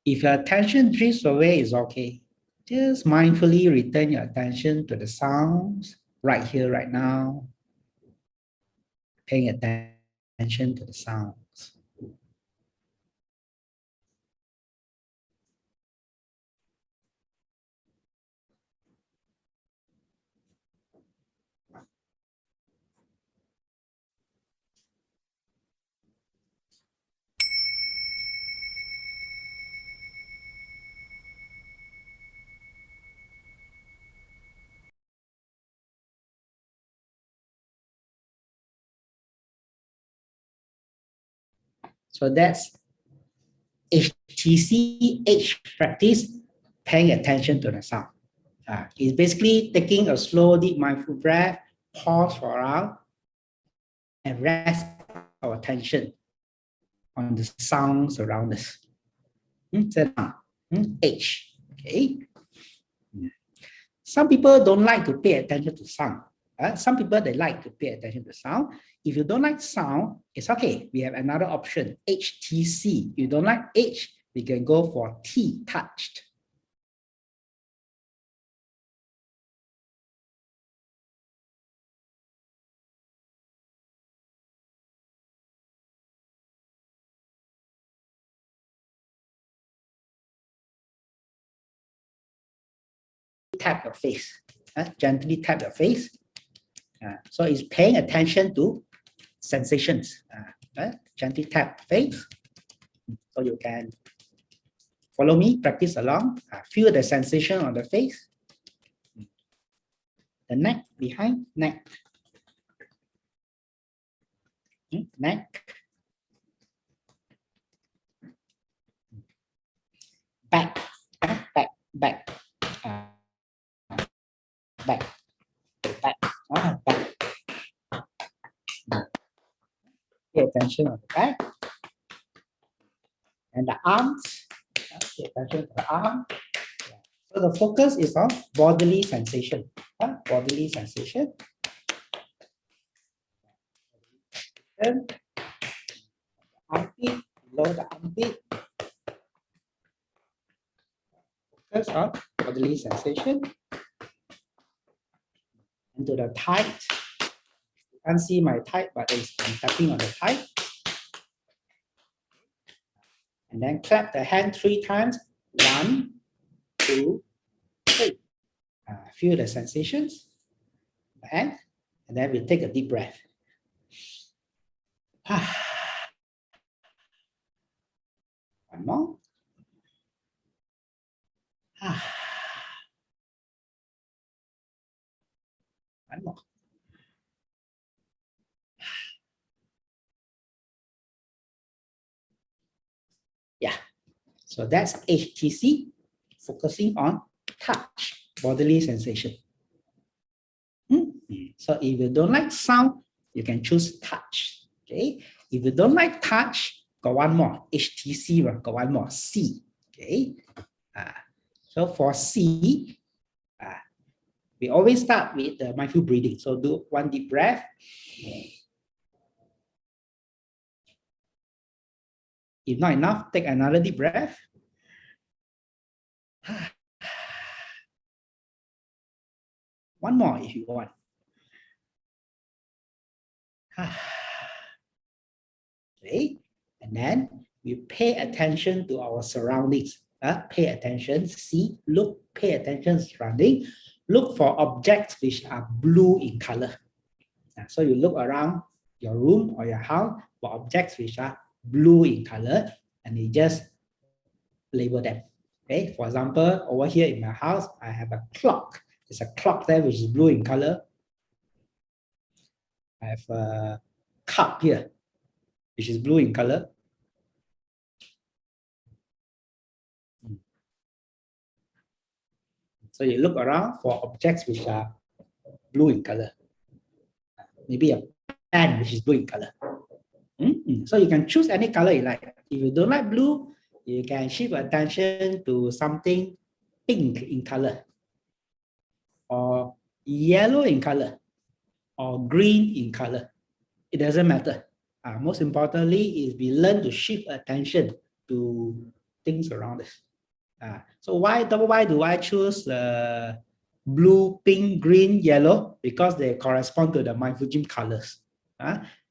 If your attention drifts away, it's okay. Just mindfully return your attention to the sounds right here, right now. Paying attention to the sounds. So that's HTC H practice, paying attention to the sound. It's basically taking a slow, deep, mindful breath, pause for a while, and rest our attention on the sounds around us. H. Okay. Some people don't like to pay attention to sound. Some people, they like to pay attention to sound. If you don't like sound, it's okay. We have another option, HTC. You don't like H, we can go for T, touched. Tap your face, gently tap your face. So it's paying attention to sensations. Gently tap face. So you can follow me, practice along. Feel the sensation on the face. The neck, behind, neck. Neck. Back, back, back. Back, back, back. Pay attention on the back. And the arms, pay attention to the arm. So the focus is on bodily sensation. Bodily sensation. And armpit, below the armpit. Focus on bodily sensation. into the tide. You can't see my tide, but I'm tapping on the tide. And then clap the hand 3 times. 1, 2, 3. Feel the sensations. And then we take a deep breath. One more. One more. Yeah. So that's HTC, focusing on touch, bodily sensation. So if you don't like sound, you can choose touch. Okay. If you don't like touch, got one more. HTC, got one more. C. Okay. So for C, we always start with the mindful breathing. So do one deep breath. If not enough, take another deep breath. One more if you want. Okay, and then we pay attention to our surroundings. Pay attention, see, look, pay attention surrounding. Look for objects which are blue in color. So you look around your room or your house for objects which are blue in color, and you just label them. Okay, for example, over here in my house, I have a clock. There's a clock there which is blue in color. I have a cup here, which is blue in color. So you look around for objects which are blue in color. Maybe a pen which is blue in color. So you can choose any color you like. If you don't like blue, you can shift attention to something pink in color, or yellow in color, or green in color. It doesn't matter. Most importantly is we learn to shift attention to things around us. So why do I choose blue, pink, green, yellow? Because they correspond to the MINDFULGym colors.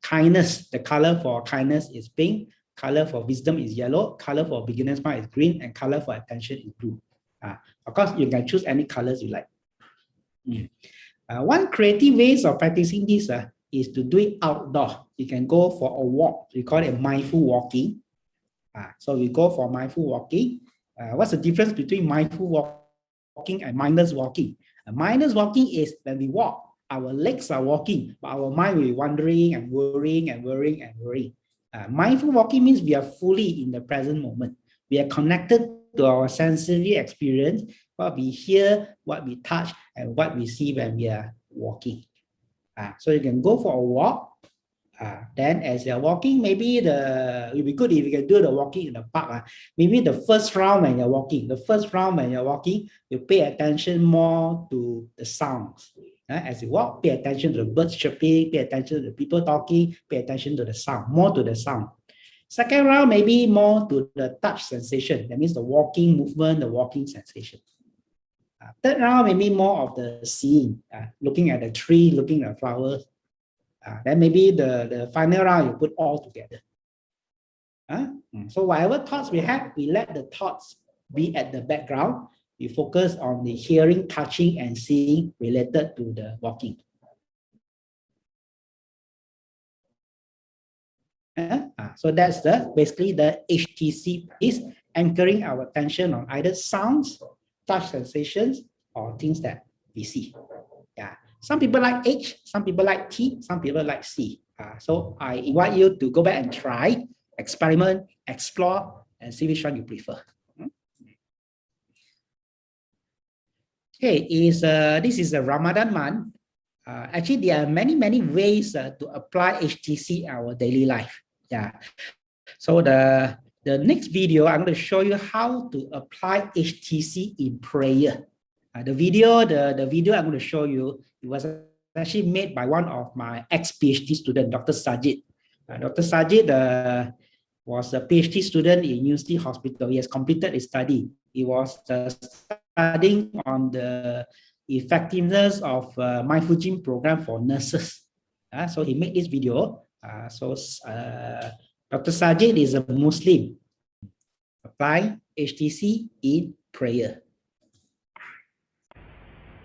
Kindness, the color for kindness is pink, color for wisdom is yellow, color for beginner's mind is green, and color for attention is blue. Of course, you can choose any colors you like. One creative ways of practicing this is to do it outdoor. You can go for a walk. We call it mindful walking. So we go for mindful walking. What's the difference between mindful walking and mindless walking? Mindless walking is when we walk, our legs are walking, but our mind will be wandering and worrying and worrying and worrying. Mindful walking means we are fully in the present moment. We are connected to our sensory experience, what we hear, what we touch, and what we see when we are walking. So you can go for a walk. Then as you're walking, maybe it would be good if you can do the walking in the park. Maybe the first round when you're walking, you pay attention more to the sounds. As you walk, pay attention to the birds chirping, pay attention to the people talking, pay attention to the sound, more to the sound. Second round, maybe more to the touch sensation. That means the walking movement, the walking sensation. Third round, maybe more of the seeing, looking at the tree, looking at the flowers. Then maybe the final round, you put all together. So whatever thoughts we have, we let the thoughts be at the background. We focus on the hearing, touching, and seeing related to the walking. So that's basically the HTC is anchoring our attention on either sounds, touch sensations, or things that we see. Some people like H, some people like T, some people like C. So I invite you to go back and try, experiment, explore, and see which one you prefer. Okay, this is a Ramadan month. Actually, there are many ways to apply HTC in our daily life. So the next video, I'm going to show you how to apply HTC in prayer. The video I'm going to show you, it was actually made by one of my ex-PhD student, Dr. Sajid. Dr. Sajid was a PhD student in University Hospital. He has completed his study. He was studying on the effectiveness of MindFulGym program for nurses. So he made this video. Dr. Sajid is a Muslim. Apply HTC in prayer.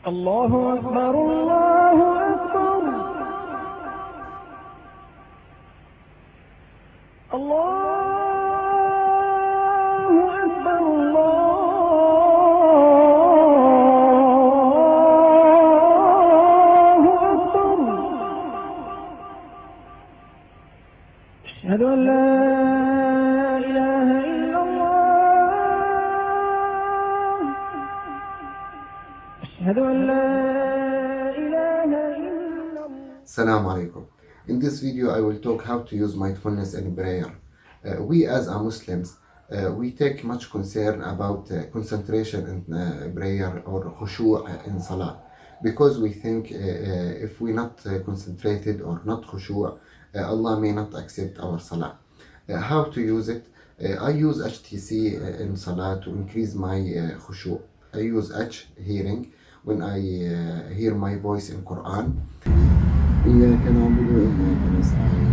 Allahu Akbar, Allahu Akbar. Allahu Akbar, Allahu Akbar. Ashhadu an la ilaha illallah. Ashhadu an la ilaha illallah. Assalamu alaikum. In this video, I will talk how to use mindfulness in prayer. We as a Muslims, we take much concern about concentration in prayer or khushu' in salah, because we think if we not concentrated or not khushu', Allah may not accept our salah. How to use it? I use HTC in salah to increase my khushu'. I use H hearing when I hear my voice in Quran. إياك نعبد وإياك نستعين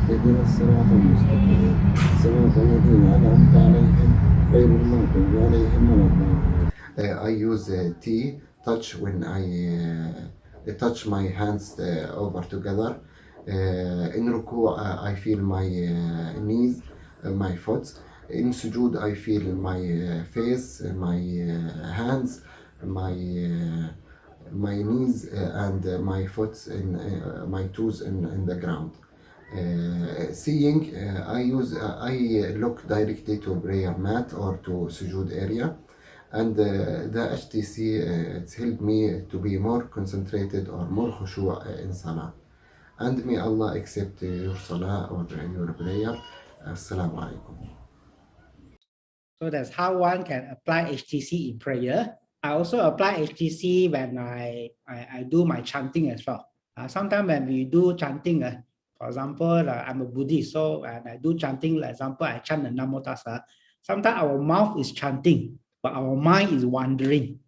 اهدنا الصراط المستقيم صراط الذين أنعمت عليهم غير المغضوب عليهم ولا الضالين. I use T touch when I touch my hands over together. In ruku' I feel my knees, my foot. In sujood I feel my face, my hands, my knees and my foot in my toes in the ground. Seeing, I look directly to prayer mat or to sujood area, and the HTC it's helped me to be more concentrated or more khushu' in salah. And may Allah accept your salah or your prayer. Assalamu alaikum. So that's how one can apply HTC in prayer. I also apply HTC when I do my chanting as well. Sometimes when we do chanting, for example, I'm a Buddhist, so when I do chanting, for example, I chant the Namo Tassa. Sometimes our mouth is chanting, but our mind is wandering.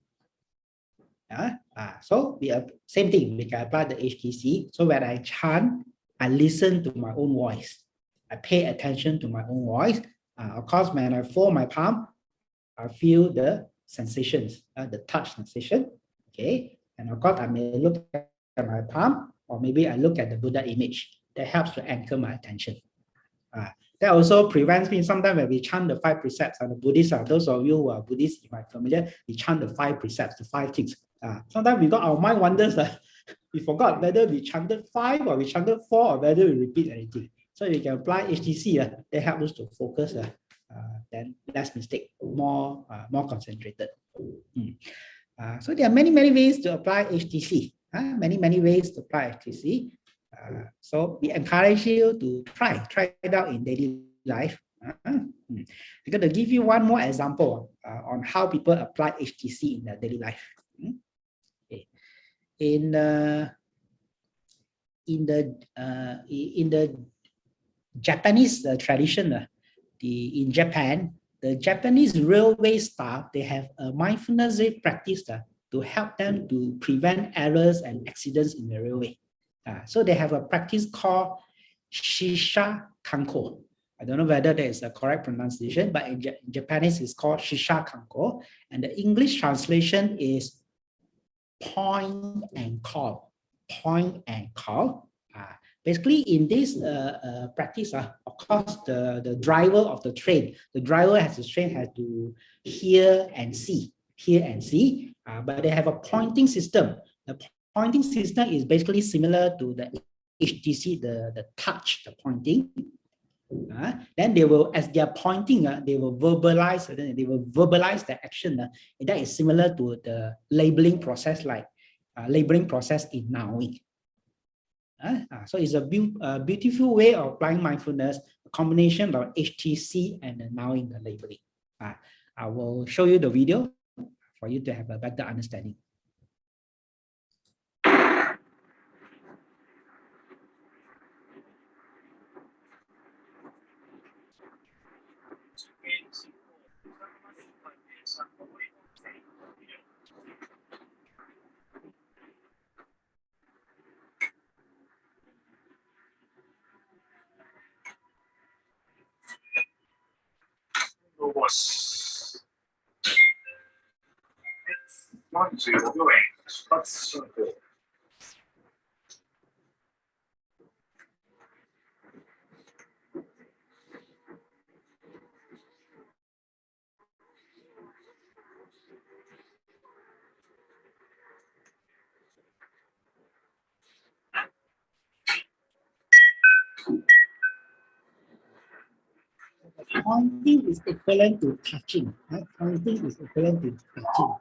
So same thing, we can apply the HTC. So when I chant, I listen to my own voice. I pay attention to my own voice. Of course, when I fold my palm, I feel the sensations, the touch sensation. Okay, and of course, I may look at my palm, or maybe I look at the Buddha image. That helps to anchor my attention. That also prevents me. Sometimes when we chant the 5 precepts, and the Buddhists, those of you who are Buddhists, you might be familiar, we chant the 5 precepts, the 5 things. Sometimes we got our mind wanders. We forgot whether we chanted 5 or we chanted 4 or whether we repeat anything. So you can apply HTC. They help us to focus. Then less mistake, more concentrated. So there are many ways to apply HTC. Many ways to apply HTC. So we encourage you to try it out in daily life. I'm going to give you one more example on how people apply HTC in their daily life. Okay. In the Japanese tradition, in Japan, the Japanese railway staff, they have a mindfulness practice to help them to prevent errors and accidents in the railway. So they have a practice called Shisha Kanko. I don't know whether that is a correct pronunciation, but in Japanese it's called Shisha Kanko. And the English translation is point and call. Point and call. Basically, in this practice, of course, the driver of the train, the driver has to hear and see, but they have a pointing system. The pointing system is basically similar to the HTC, the touch, the pointing. Then they will, as they are pointing, they will verbalize the action. And that is similar to the labeling process, like labeling process in Nowing. So it's a beautiful way of applying mindfulness, a combination of HTC and now in the labeling. I will show you the video for you to have a better understanding. Pointing is equivalent to touching. Right? Pointing is equivalent to touching.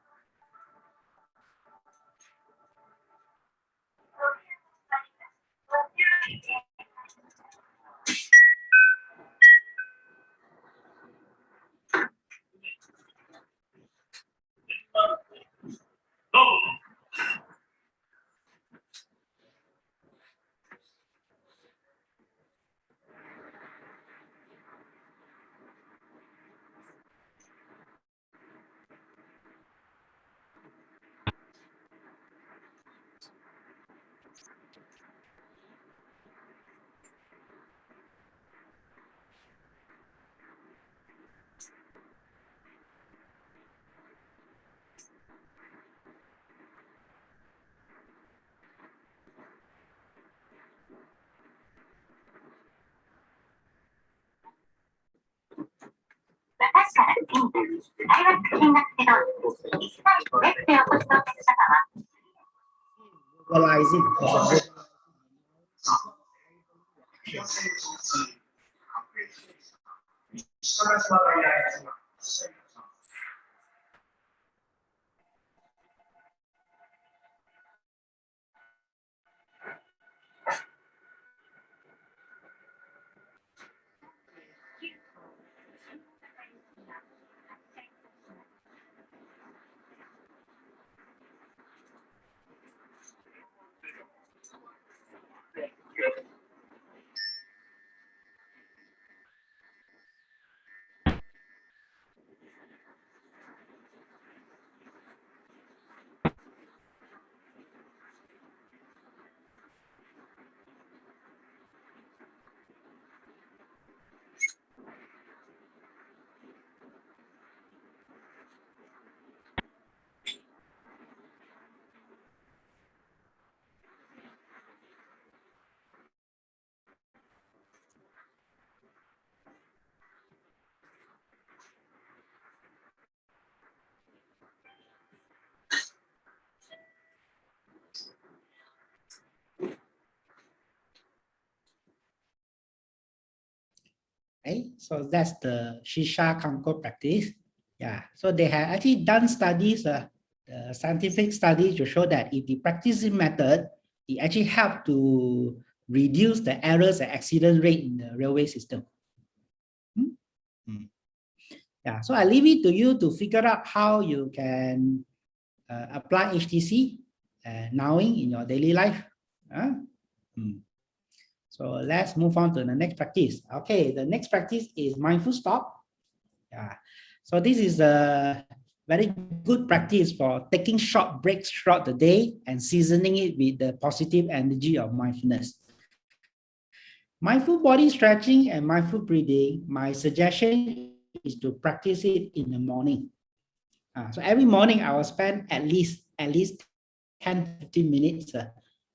Visualizing. Right? So that's the Shisha Kanko practice. Yeah. So they have actually done studies, scientific studies to show that if the practicing method, it actually help to reduce the errors and accident rate in the railway system. Yeah. So I leave it to you to figure out how you can apply HTC knowing in your daily life. So let's move on to the next practice. Okay, the next practice is mindful stop. Yeah. So this is a very good practice for taking short breaks throughout the day and seasoning it with the positive energy of mindfulness. Mindful body stretching and mindful breathing, my suggestion is to practice it in the morning. So every morning I will spend at least 10-15 minutes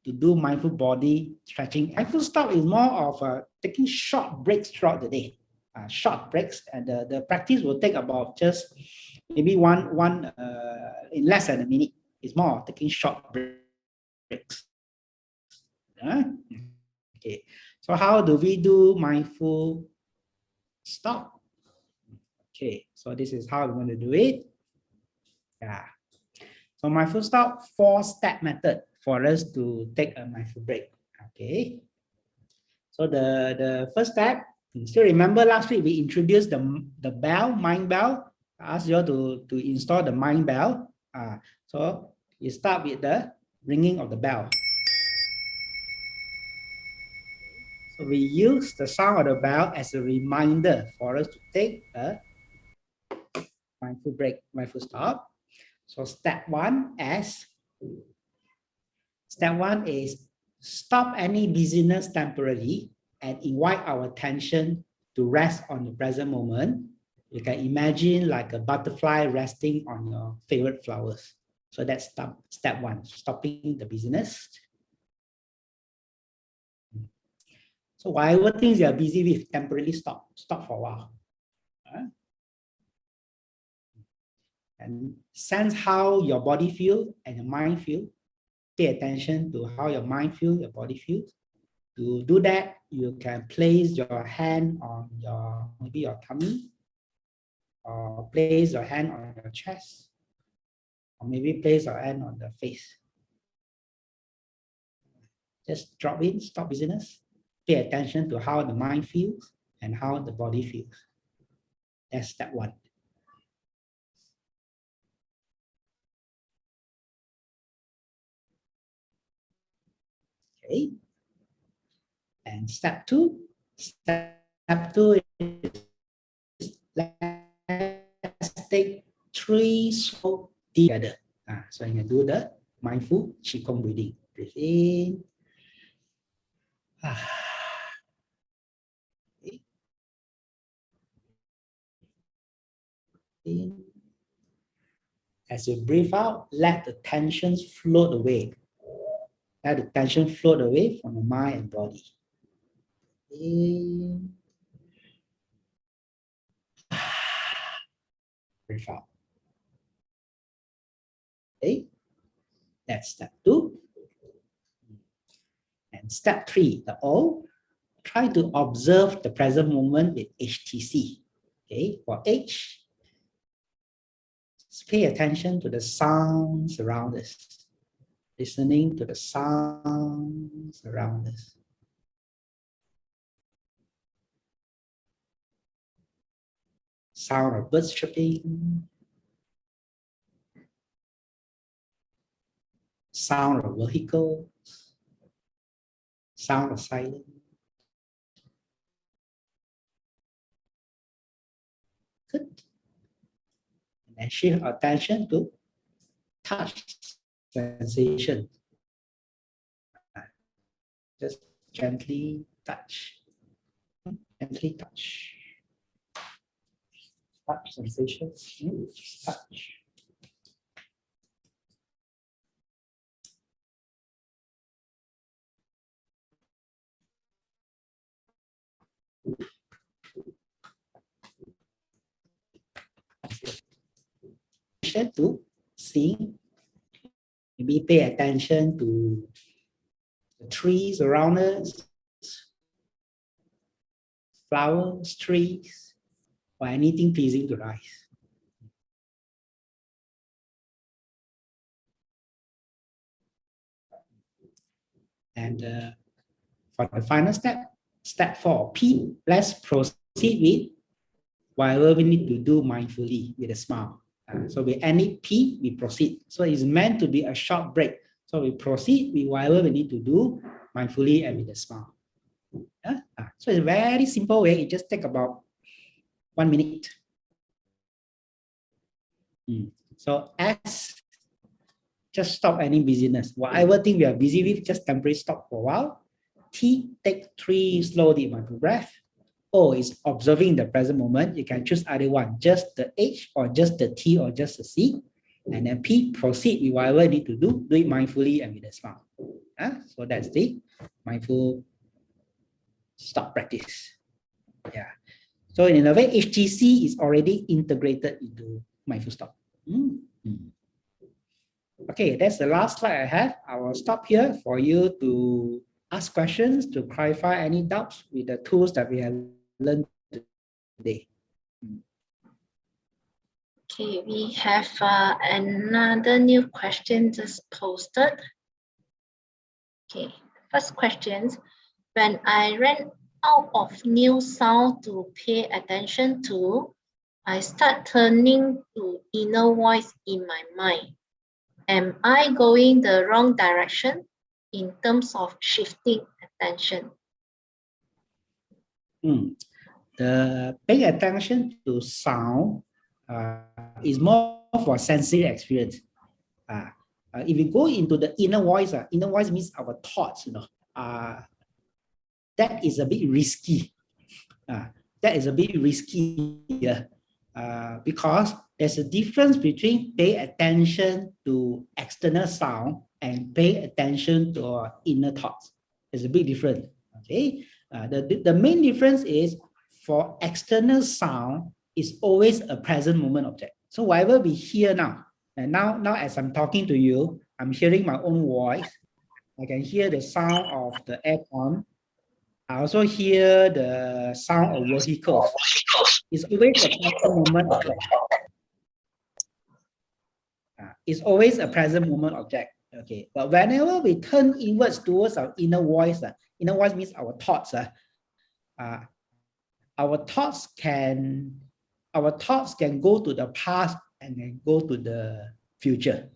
to do mindful body stretching. Mindful stop is more of taking short breaks throughout the day. Short breaks, and the practice will take about just maybe one in less than a minute. It's more of taking short breaks. Okay, so how do we do mindful stop? Okay, so this is how we're going to do it. Yeah. So mindful stop, 4-step method for us to take a mindful break. Okay. So the first step, you still remember last week we introduced the bell, mind bell. I asked you all to install the mind bell. So you start with the ringing of the bell. So we use the sound of the bell as a reminder for us to take a mindful break, mindful stop. So step one is stop any busyness temporarily and invite our attention to rest on the present moment. You can imagine like a butterfly resting on your favorite flowers. So that's step one, stopping the busyness. So whatever things you are busy with, temporarily stop for a while. And sense how your body feels and your mind feels. Pay attention to how your mind feels, your body feels. To do that, you can place your hand on maybe your tummy, or place your hand on your chest, or maybe place your hand on the face. Just drop in, stop busyness. Pay attention to how the mind feels and how the body feels. That's step one. Okay. And step two is let's take 3 slow together. So you can do the mindful Qigong breathing. Breathe in. In. As you breathe out, let the tensions float away. Let the tension float away from the mind and body. In. Breathe out. Okay, that's step two. And step three, the O, try to observe the present moment with HTC. Okay, for H, just pay attention to the sounds around us, listening to the sounds around us. Sound of birds chirping, sound of vehicles, sound of silence. Good. And then shift our attention to touch sensation. Just gently touch. Gently touch. Touch sensations. Touch. To seeing, maybe pay attention to the trees around us, flowers, trees, or anything pleasing to the eyes. And for the final step, step 4, P, let's proceed with whatever we need to do mindfully with a smile. So with any P, we proceed. So it's meant to be a short break. So we proceed with whatever we need to do mindfully and with a smile. So it's a very simple way. It just takes about 1 minute. So S, just stop any busyness. Whatever thing we are busy with, just temporarily stop for a while. T, take 3 slow deep mindful breath. O is observing the present moment. You can choose either one, just the H or just the T or just the C. And then P, proceed with whatever you need to do it mindfully and with a smile. So that's the mindful stop practice. Yeah. So in a way, HTC is already integrated into mindful stop. Okay, that's the last slide I have. I will stop here for you to ask questions, to clarify any doubts with the tools that we have learned today. Okay, we have another new question just posted. Okay, first question. When I ran out of new sound to pay attention to, I start turning to inner voice in my mind. Am I going the wrong direction in terms of shifting attention? The paying attention to sound is more for sensory experience. If you go into the inner voice means our thoughts, that is a bit risky. That is a bit risky. because there's a difference between pay attention to external sound and pay attention to our inner thoughts. There's a big difference. Okay, the main difference is for external sound is always a present moment object. So whatever we hear now, and now as I'm talking to you, I'm hearing my own voice. I can hear the sound of the aircon. I also hear the sound of vehicles. It's always a present moment object. It's always a present moment object. Okay, but whenever we turn inwards towards our inner voice means our thoughts. Our thoughts can go to the past and then go to the future.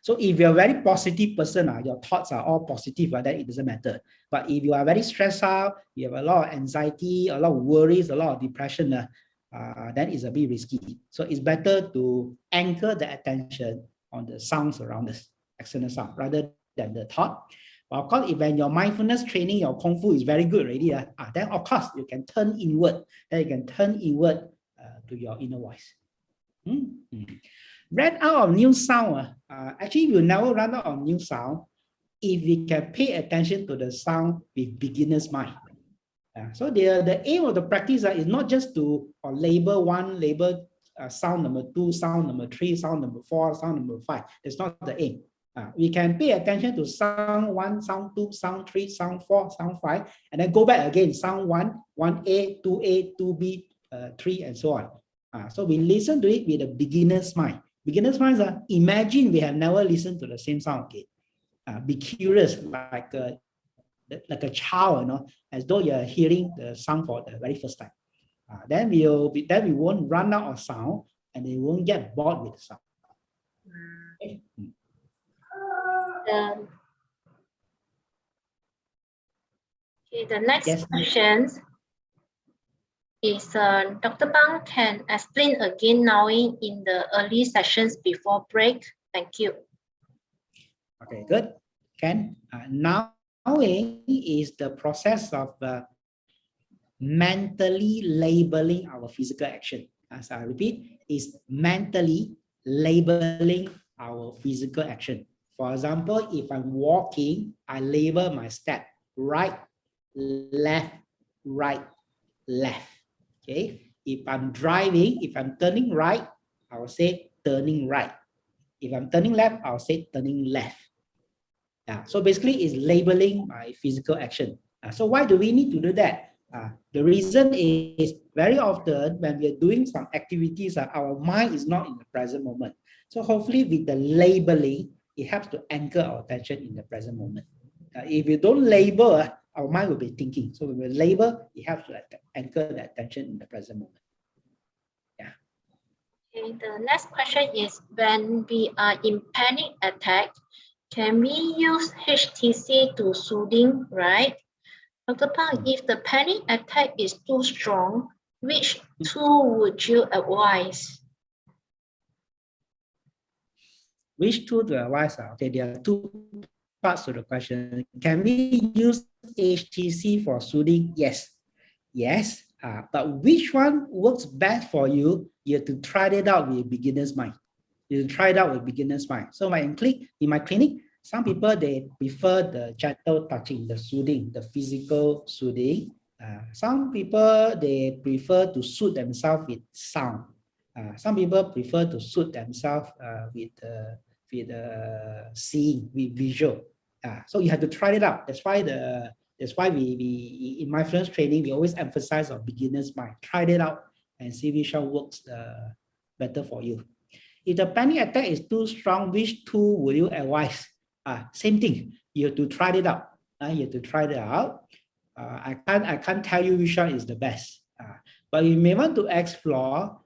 So if you're a very positive person, your thoughts are all positive, then it doesn't matter. But if you are very stressed out, you have a lot of anxiety, a lot of worries, a lot of depression, then it's a bit risky. So it's better to anchor the attention on the sounds around us, external sound, rather than the thought. But of course, if when your mindfulness training, your Kung Fu is very good already, then of course you can turn inward. Then you can turn inward to your inner voice. Run out of new sound. Actually, you'll never run out of new sound if we can pay attention to the sound with beginner's mind. So the aim of the practice is not just to label one, label sound number 2, sound number 3, sound number 4, sound number 5. That's not the aim. We can pay attention to sound 1, sound 2, sound 3, sound 4, sound 5, and then go back again, sound 1, 1A, 2A, 2B, 3, and so on. So we listen to it with a beginner's mind. Beginner's mind is imagine we have never listened to the same sound again. Be curious like a child, as though you're hearing the sound for the very first time. Then we won't run out of sound and they won't get bored with the sound. Okay. The next question is Dr. Bang can explain again knowing in the early sessions before break. Thank you. Okay, good. Ken, knowing is the process of mentally labeling our physical action. As I repeat, is mentally labeling our physical action. For example, if I'm walking, I label my step right, left, right, left. Okay. If I'm driving, if I'm turning right, I will say turning right. If I'm turning left, I'll say turning left. So basically, it's labeling my physical action. So why do we need to do that? The reason is very often when we are doing some activities, our mind is not in the present moment. So hopefully with the labeling, it helps to anchor our attention in the present moment. If you don't label, our mind will be thinking. So when we label, it helps to anchor the attention in the present moment. Yeah. Okay, the next question is when we are in panic attack, can we use HTC to soothing, right? Dr. Pang, if the panic attack is too strong, which tool would you advise? Which tool to advise? Okay, there are two parts to the question. Can we use HTC for soothing? Yes. Yes. But which one works best for you? You have to try it out with beginner's mind. You try it out with beginner's mind. So in my clinic, some people, they prefer the gentle touching, the soothing, the physical soothing. Some people, they prefer to soothe themselves with sound. Some people prefer to soothe themselves with seeing, with visual. So you have to try it out. That's why we in mindfulness training, we always emphasize on beginner's mind. Try it out and see which one works better for you. If the panic attack is too strong, which tool would you advise? Same thing. You have to try it out. You have to try it out. I can't tell you which one is the best. But you may want to explore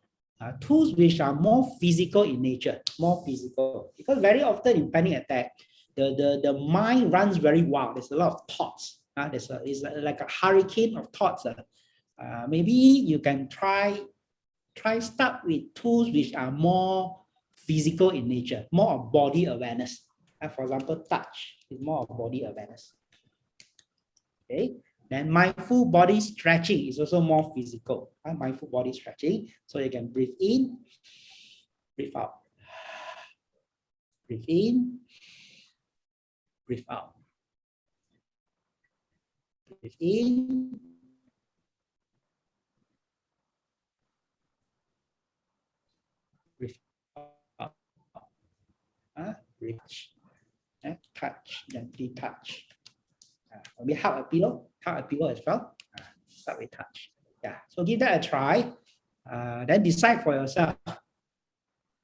tools which are more physical in nature, more physical. Because very often in panic attack, the mind runs very wild. There's a lot of thoughts. It's like a hurricane of thoughts. Maybe you can start with tools which are more physical in nature, more of body awareness. For example, touch is more of body awareness. Okay. Then mindful body stretching is also more physical. Mindful body stretching. So you can breathe in, breathe out. Breathe in, breathe out. Breathe in, breathe out. Breathe. Touch, gently touch. Maybe hug a pillow as well. Start with touch. Yeah, so give that a try. Then decide for yourself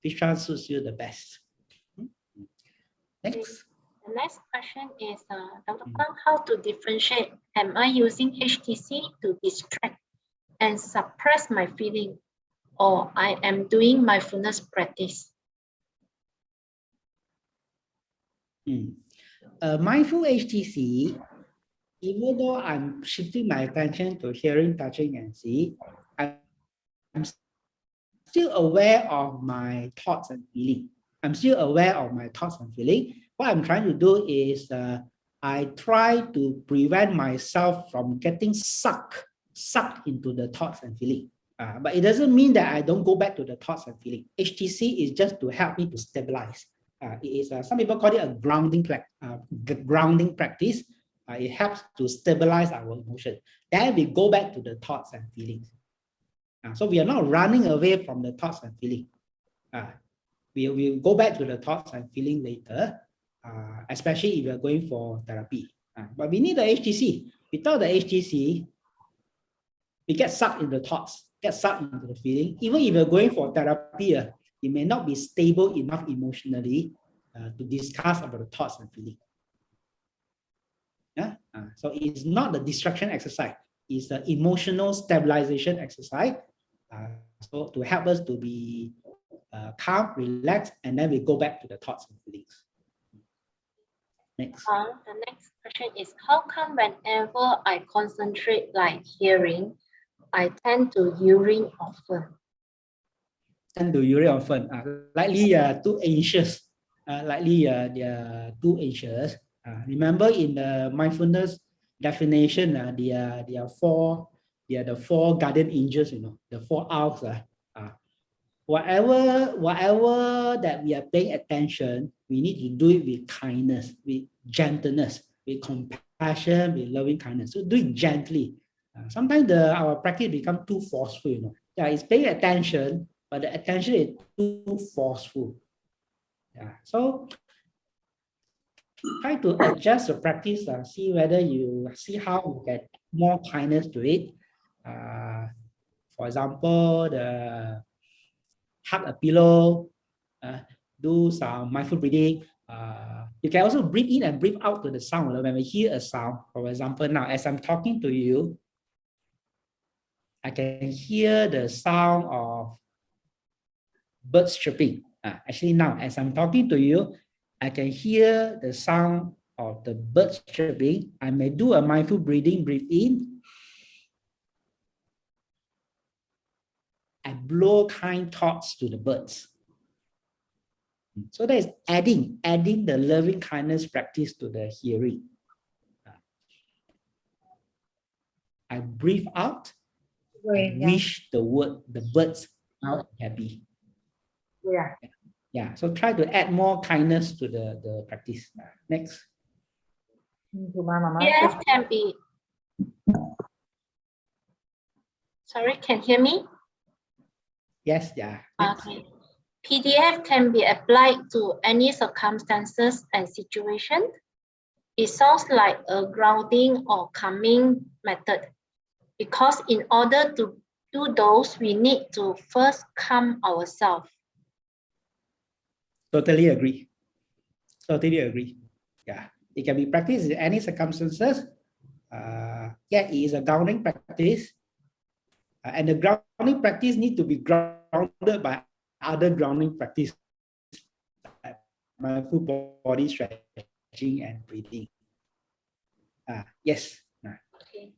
which one suits you the best. Next. The next question is, Dr. Kwang, how to differentiate? Am I using HTC to distract and suppress my feeling, or I am doing mindfulness practice? Mindful HTC, even though I'm shifting my attention to hearing, touching, and see, I'm still aware of my thoughts and feeling. I'm still aware of my thoughts and feeling. What I'm trying to do is I try to prevent myself from getting sucked into the thoughts and feeling. But it doesn't mean that I don't go back to the thoughts and feeling. HTC is just to help me to stabilize. It is some people call it a grounding practice. It helps to stabilize our emotion. Then we go back to the thoughts and feelings. So we are not running away from the thoughts and feeling. We will go back to the thoughts and feeling later, especially if we are going for therapy. But we need the HTC. Without the HTC, we get sucked into the thoughts, get sucked into the feeling. Even if you're going for therapy, you may not be stable enough emotionally to discuss about the thoughts and feeling. So it's not the distraction exercise, it's the emotional stabilization exercise. So to help us to be calm, relaxed, and then we go back to the thoughts and feelings. Next. The next question is, how come whenever I concentrate like hearing, I tend to urine often? Likely too anxious. They are too anxious. Remember in the mindfulness definition, there are the four guardian angels, the 4 owls. Whatever that we are paying attention, we need to do it with kindness, with gentleness, with compassion, with loving kindness. So do it gently. Sometimes our practice becomes too forceful. It's paying attention, but the attention is too forceful. So try to adjust the practice. See whether you see how you get more kindness to it. For example, the hug a pillow, do some mindful breathing. You can also breathe in and breathe out to the sound. When we hear a sound, for example, now as I'm talking to you, I can hear the sound of birds chirping. Actually, now as I'm talking to you, I can hear the sound of the birds chirping. I may do a mindful breathing, breathe in. I blow kind thoughts to the birds. So that is adding the loving kindness practice to the hearing. I breathe out. I wish the birds are happy. So try to add more kindness to the practice. Next. PDF can be. Sorry, can you hear me? Yes, Next. Okay. PDF can be applied to any circumstances and situation. It sounds like a grounding or calming method, because in order to do those, we need to first calm ourselves. Totally agree. It can be practiced in any circumstances. It is a grounding practice. And the grounding practice needs to be grounded by other grounding practice, like mindful body stretching and breathing. Yes. Okay.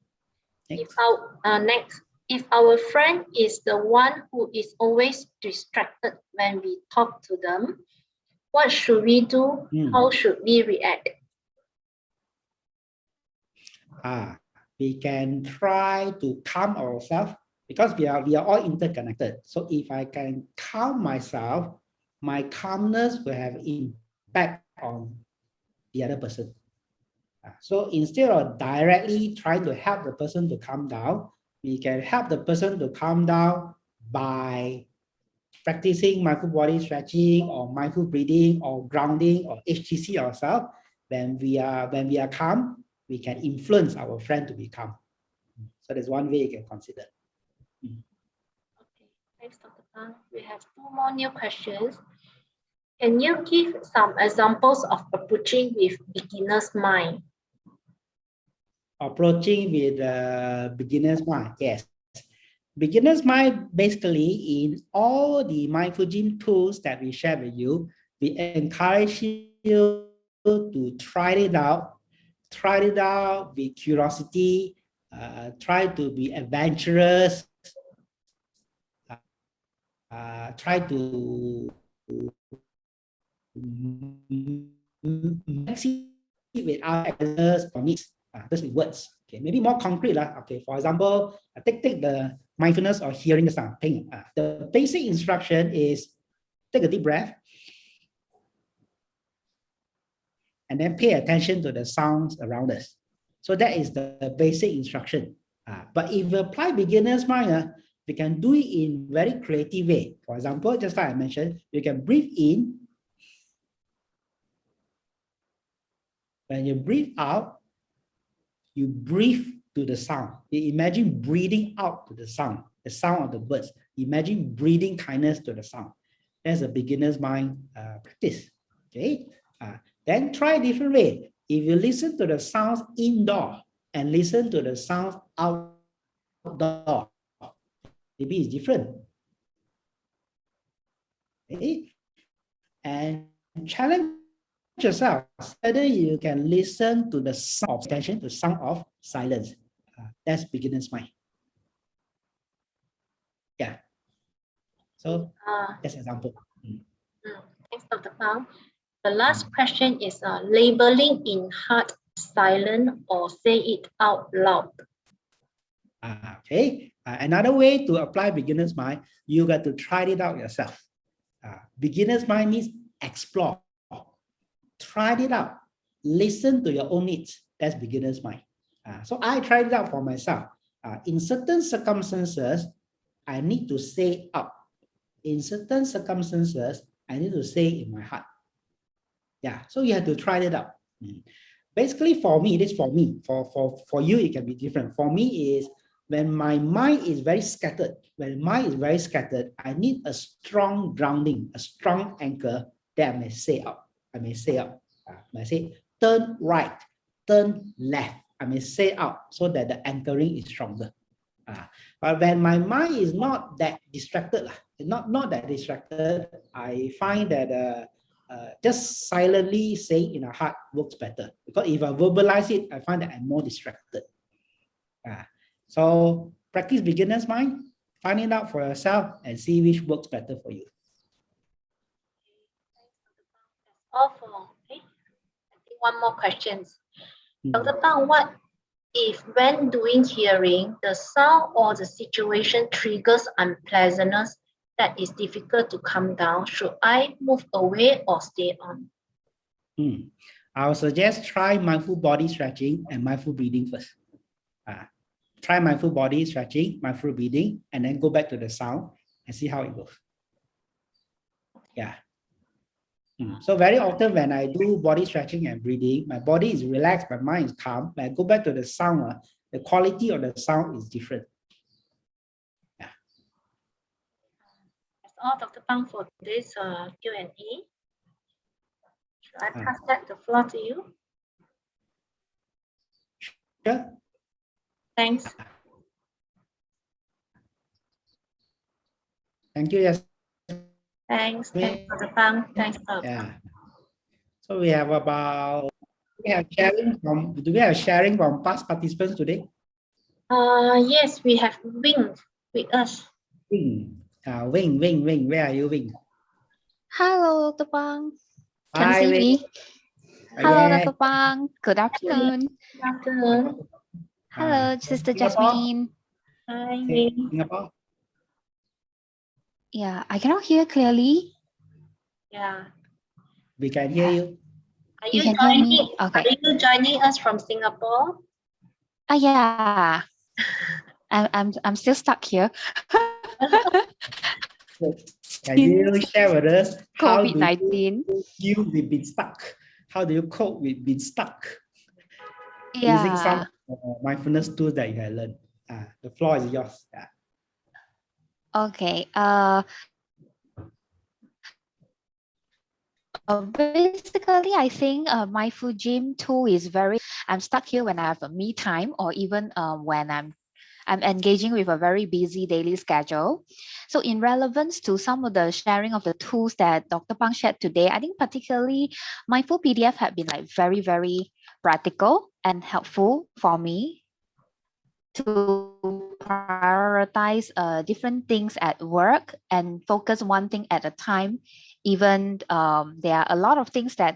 If our friend is the one who is always distracted when we talk to them, what should we do? How should we react? we can try to calm ourselves because we are all interconnected. So if I can calm myself, my calmness will have impact on the other person. So instead of directly trying to help the person to calm down, we can help the person to calm down by practicing mindful body stretching or mindful breathing or grounding or HTC ourselves. When we are calm, we can influence our friend to be calm. So there's one way you can consider. Okay, thanks, Dr. Pang. We have 2 more new questions. Can you give some examples of approaching with beginner's mind? Approaching with beginner's mind, yes. Beginner's mind, basically, in all the MindFulGym tools that we share with you, we encourage you to try it out with curiosity, try to be adventurous, try to mix it with others or mix. This is words. Okay, maybe more concrete. Okay, for example, take the mindfulness or hearing the sound. The basic instruction is take a deep breath and then pay attention to the sounds around us. So that is the basic instruction. But if we apply beginner's mind, we can do it in very creative way. For example, just like I mentioned, you can breathe in. When you breathe out, you breathe to the sound. You imagine breathing out to the sound of the birds. Imagine breathing kindness to the sound. That's a beginner's mind practice. Okay. Then try a different way. If you listen to the sounds indoor and listen to the sounds outdoor, maybe it's different. Okay. And challenge yourself whether you can listen to the sound of attention to sound of silence. That's beginner's mind. Yeah. So that's an example. Thanks, Dr. Pang. The last question is labeling in heart silent or say it out loud. Okay. Another way to apply beginner's mind, you got to try it out yourself. Beginner's mind means explore. Try it out. Listen to your own needs. That's beginner's mind. So I tried it out for myself. In certain circumstances, I need to say out. In certain circumstances, I need to say in my heart. Yeah, so you have to try it out. Basically, for me, it is for me. For you, it can be different. For me, is when my mind is very scattered. When mind is very scattered, I need a strong grounding, a strong anchor that I may say out. I may say out. I may say turn right, turn left. I may say out so that the anchoring is stronger. But when my mind is not that distracted, not that distracted, I find that just silently saying in a heart works better. Because if I verbalize it, I find that I'm more distracted. So practice beginner's mind, find it out for yourself and see which works better for you. All for, okay. I think one more question. Dr. Pang, what if when doing hearing, the sound or the situation triggers unpleasantness that is difficult to calm down? Should I move away or stay on? I would suggest try mindful body stretching and mindful breathing first. Try mindful body stretching, mindful breathing, and then go back to the sound and see how it goes. Yeah. So very often when I do body stretching and breathing, my body is relaxed, my mind is calm. When I go back to the sound, the quality of the sound is different. Yeah. That's all, Dr. Pang, for today's Q&A. Should I pass back the floor to you? Sure. Thanks. Thank you. Yes. Thanks, Dr. Pang. Thanks, Dr. Yeah. So we have about, do we have sharing from past participants today? Yes, we have Wing with us. Wing, Wing, where are you, Wing? Hello, Dr. Pang. Can Hi, you see Wing. me? Hello, Yeah. Dr. Pang. Good afternoon. Good afternoon. Hello, Sister Singapore? Jasmine. Hi, Singapore? Yeah, I cannot hear clearly. Yeah. We can hear you. Are You you can hear me? joining? Okay. Are you joining us from Singapore? Yeah. I'm still stuck here. Can you Since share with us how do COVID-19. you deal with being stuck? How do you cope with being stuck? Using Yeah. some mindfulness tools that you have learned. The floor is yours. Yeah. Okay. Basically, I think MindfulGym tool is very. I'm stuck here when I have a me time, or even when I'm engaging with a very busy daily schedule. So in relevance to some of the sharing of the tools that Dr. Pang shared today, I think particularly Mindful PDF have been like very, very practical and helpful for me to prioritize different things at work and focus one thing at a time. Even there are a lot of things that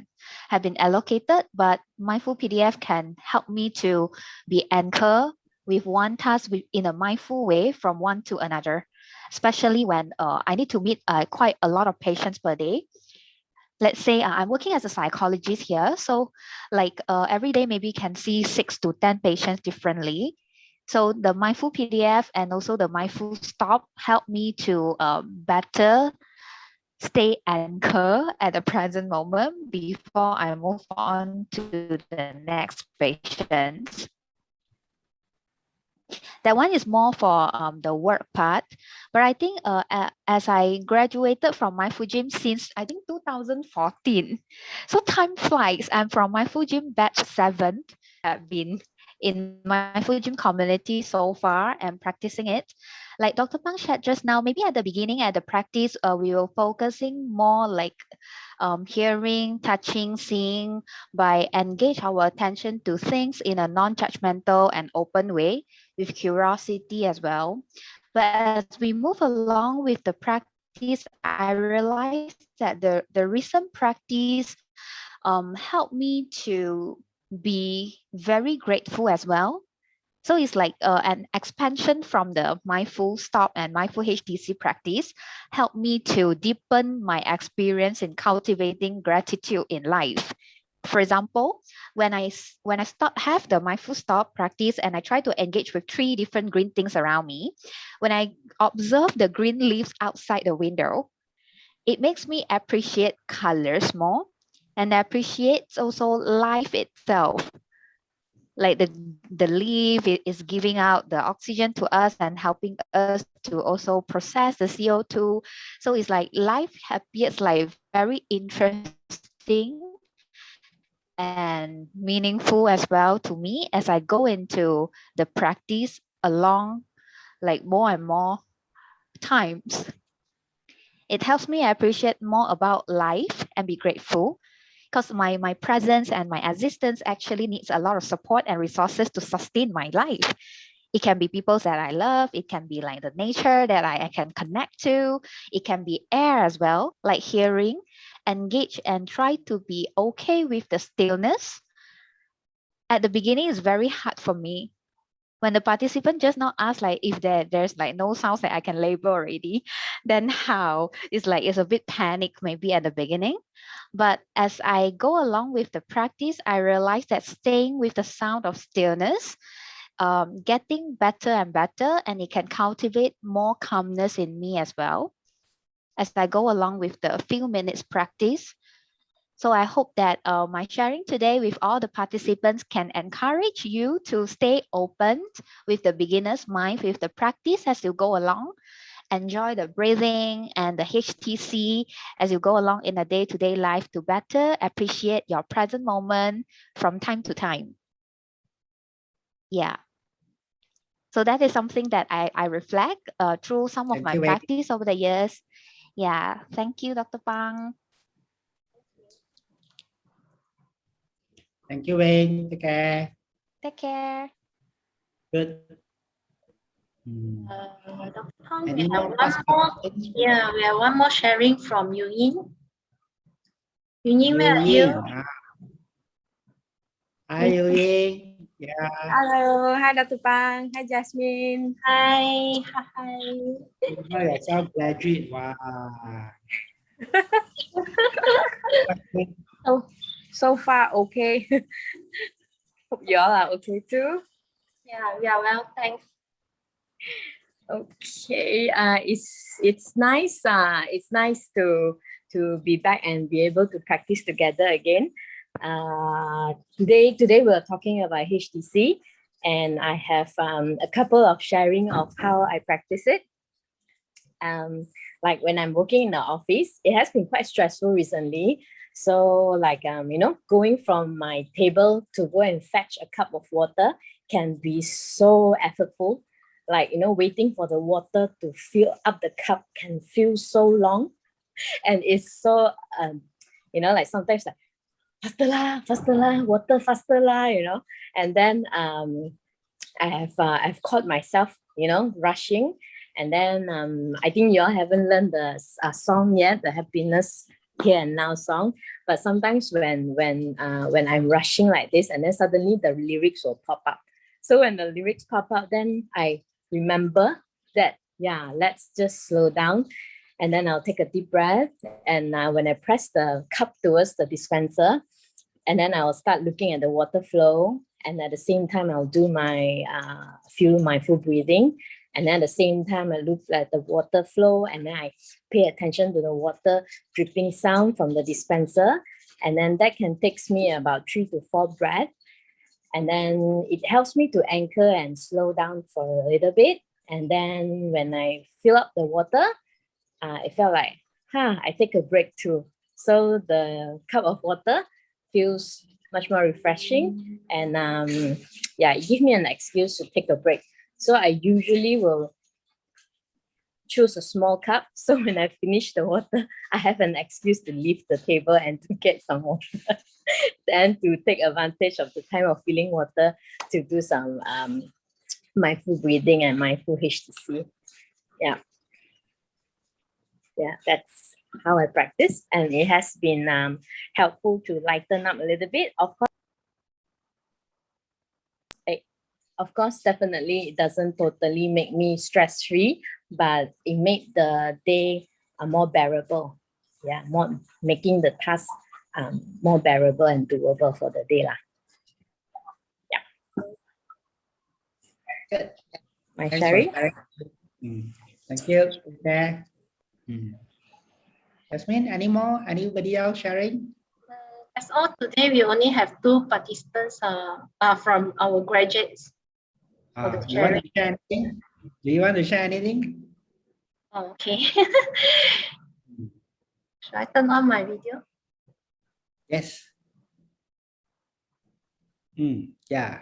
have been allocated, but Mindful PDF can help me to be anchored with one task in a mindful way from one to another, especially when I need to meet quite a lot of patients per day. Let's say I'm working as a psychologist here, so like every day maybe can see 6 to 10 patients differently. So the Mindful PDF and also the Mindful Stop help me to better stay anchored at the present moment before I move on to the next patient. That one is more for the work part, but I think as I graduated from MindfulGym since I think 2014, so time flies. I'm from MindfulGym batch 7. I've been in MindfulGym community so far and practicing it. Like Dr. Pang shared just now, maybe at the beginning at the practice, we were focusing more like hearing, touching, seeing, by engage our attention to things in a non-judgmental and open way with curiosity as well. But as we move along with the practice, I realized that the recent practice helped me to be very grateful as well. So it's like an expansion from the mindful stop and mindful HTC practice, helped me to deepen my experience in cultivating gratitude in life. For example, when I have the mindful stop practice and I try to engage with 3 different green things around me, when I observe the green leaves outside the window, it makes me appreciate colors more and appreciate also life itself. Like the leaf is giving out the oxygen to us and helping us to also process the CO2. So it's like life appears like very interesting and meaningful as well to me as I go into the practice along like more and more times. It helps me appreciate more about life and be grateful because my presence and my existence actually needs a lot of support and resources to sustain my life. It can be people that I love. It can be like the nature that I can connect to. It can be air as well, like hearing, engage and try to be okay with the stillness. At the beginning, it's very hard for me. When the participant just now asked like if there's like no sounds that I can label already, then how? It's like it's a bit panic maybe at the beginning. But as I go along with the practice, I realize that staying with the sound of stillness, getting better and better, and it can cultivate more calmness in me as well as I go along with the few minutes practice. So I hope that my sharing today with all the participants can encourage you to stay open with the beginner's mind with the practice as you go along. Enjoy the breathing and the HTC as you go along in a day-to-day life to better appreciate your present moment from time to time. Yeah. So that is something that I reflect through some of my practice over the years. Yeah. Thank you, Dr. Pang. Thank you, Wayne. Take care. Take care. Good. Dr. Pang, Any we have more one more. Yeah, we have one more sharing from Yuyin. Yuyin, where are you? Hi, Yuyin. Yeah. Hello. Hi, Dr. Pang. Hi, Jasmine. Hi. Hi. Enjoy yourself, graduate. Wow. So far, okay. Hope you all are okay too. Yeah, we are well, thanks. Okay. It's nice. It's nice to be back and be able to practice together again. Today we're talking about HTC, and I have a couple of sharing of how I practice it. Like when I'm working in the office, it has been quite stressful recently. So like going from my table to go and fetch a cup of water can be so effortful. Like waiting for the water to fill up the cup can feel so long, and it's so like sometimes like faster lah, water faster lah, and then I've caught myself rushing, and then I think you all haven't learned the song yet, the Happiness Here and Now song, but sometimes when I'm rushing like this, and then suddenly the lyrics will pop up. So when the lyrics pop up, then I remember that, yeah, let's just slow down. And then I'll take a deep breath. And when I press the cup towards the dispenser, and then I'll start looking at the water flow. And at the same time, I'll do my few mindful breathing. And then at the same time, I look at the water flow, and then I pay attention to the water dripping sound from the dispenser. And then that can take me about 3 to 4 breaths. And then it helps me to anchor and slow down for a little bit. And then when I fill up the water, it felt like, I take a break too. So the cup of water feels much more refreshing. And it gives me an excuse to take a break. So I usually will choose a small cup. So when I finish the water, I have an excuse to leave the table and to get some water. Then to take advantage of the time of filling water to do some mindful breathing and mindful HTC. Yeah. Yeah, that's how I practice. And it has been helpful to lighten up a little bit. Of course, definitely it doesn't totally make me stress-free, but it made the day more bearable. Yeah, making the task more bearable and doable for the day lah. Yeah. Good. My Thanks sharing. Thank you. Okay. Jasmine, anybody else sharing? As all today, we only have 2 participants from our graduates. Do you want to share anything? Do you want to share anything? Okay. Should I turn on my video? Yes. Yeah.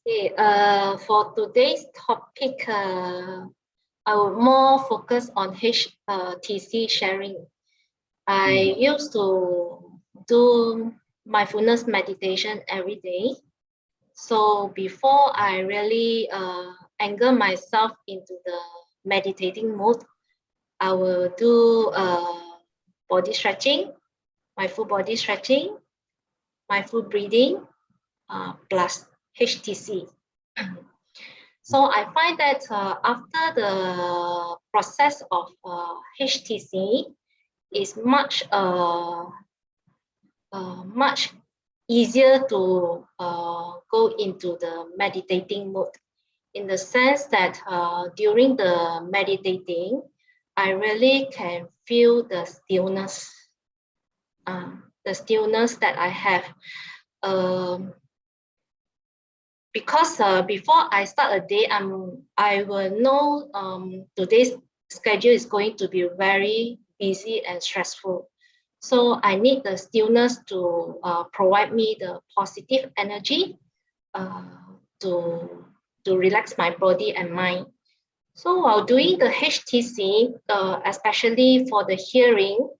Okay. For today's topic, I will more focus on HTC sharing. I used to do mindfulness meditation every day. So before I really anchor myself into the meditating mode, I will do body stretching, mindful body stretching, mindful breathing, plus HTC. So I find that after the process of HTC is much easier to go into the meditating mode, in the sense that during the meditating, I really can feel the stillness that I have. Because before I start a day, I will know today's schedule is going to be very busy and stressful. So I need the stillness to provide me the positive energy to relax my body and mind. So while doing the HTC, especially for the hearing,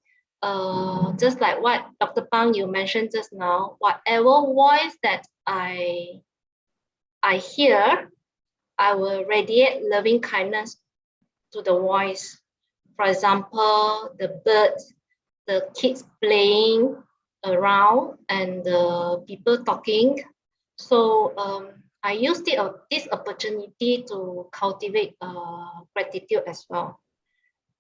just like what Dr. Pang you mentioned just now, whatever voice that I hear, I will radiate loving kindness to the voice. For example, the birds, the kids playing around, and the people talking, So I used this opportunity to cultivate gratitude as well.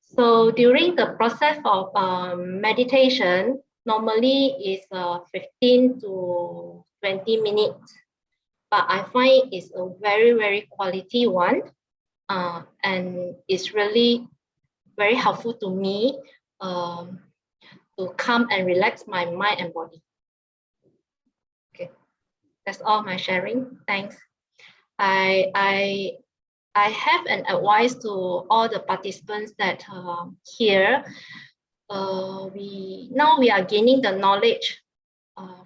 So during the process of meditation, normally is 15 to 20 minutes, but I find it's a very, very quality one, and it's really very helpful to me to calm and relax my mind and body. Okay, that's all my sharing. Thanks. I have an advice to all the participants that here. We are gaining the knowledge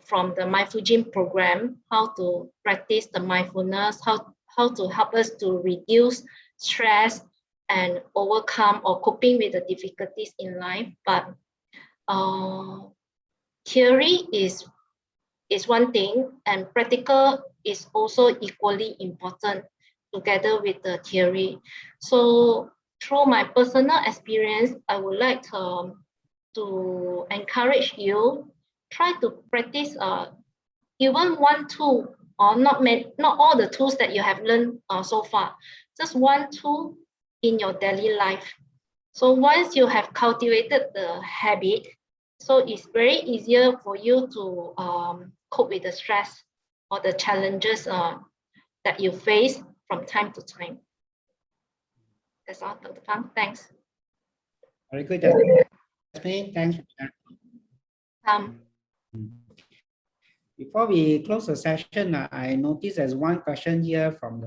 from the MindfulGym program, how to practice the mindfulness, how to help us to reduce stress and overcome or coping with the difficulties in life. But theory is one thing, and practical is also equally important together with the theory. So through my personal experience, I would like to encourage you, try to practice even one tool, or not all the tools that you have learned so far, just one tool in your daily life. So once you have cultivated the habit, so it's very easier for you to cope with the stress or the challenges that you face from time to time. That's all, Dr. Phang. Thanks. Very good, Jasmine. Thanks. Before we close the session, I noticed there's one question here from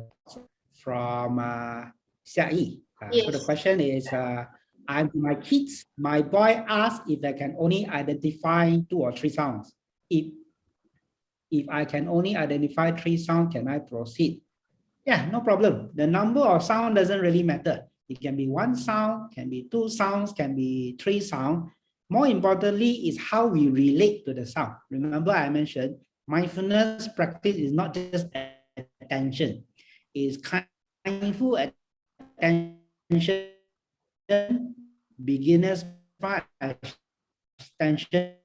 Xia Yi. Yes. So the question is, my kids, my boy asked if I can only identify 2 or 3 sounds. If I can only identify 3 sounds, can I proceed? Yeah, no problem. The number of sound doesn't really matter. It can be 1 sound, can be 2 sounds, can be 3 sounds. More importantly is how we relate to the sound. Remember I mentioned mindfulness practice is not just attention. It's mindful attention, beginner's attention,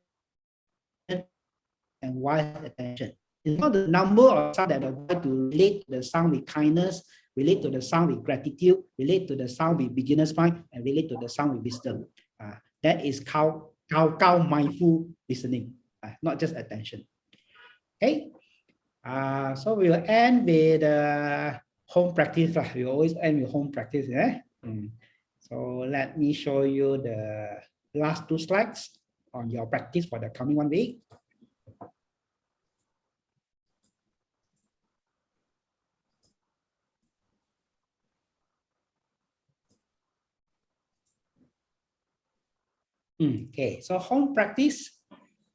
and wise attention. It's not the number of sound that are going to relate to the sound with kindness, relate to the sound with gratitude, relate to the sound with beginner's mind, and relate to the sound with wisdom. That is Kao mindful listening, not just attention. Okay, so we will end with home practice. We always end with home practice. So let me show you the last 2 slides on your practice for the coming 1 week. Okay, so home practice,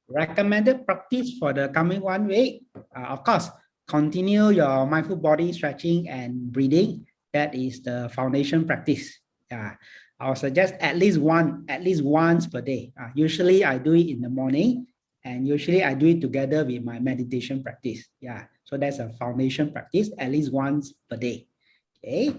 recommended practice for the coming 1 week. Of course, continue your mindful body stretching and breathing. That is the foundation practice. I'll suggest at least once per day. Usually I do it in the morning, and usually I do it together with my meditation practice. So that's a foundation practice, at least once per day. Okay.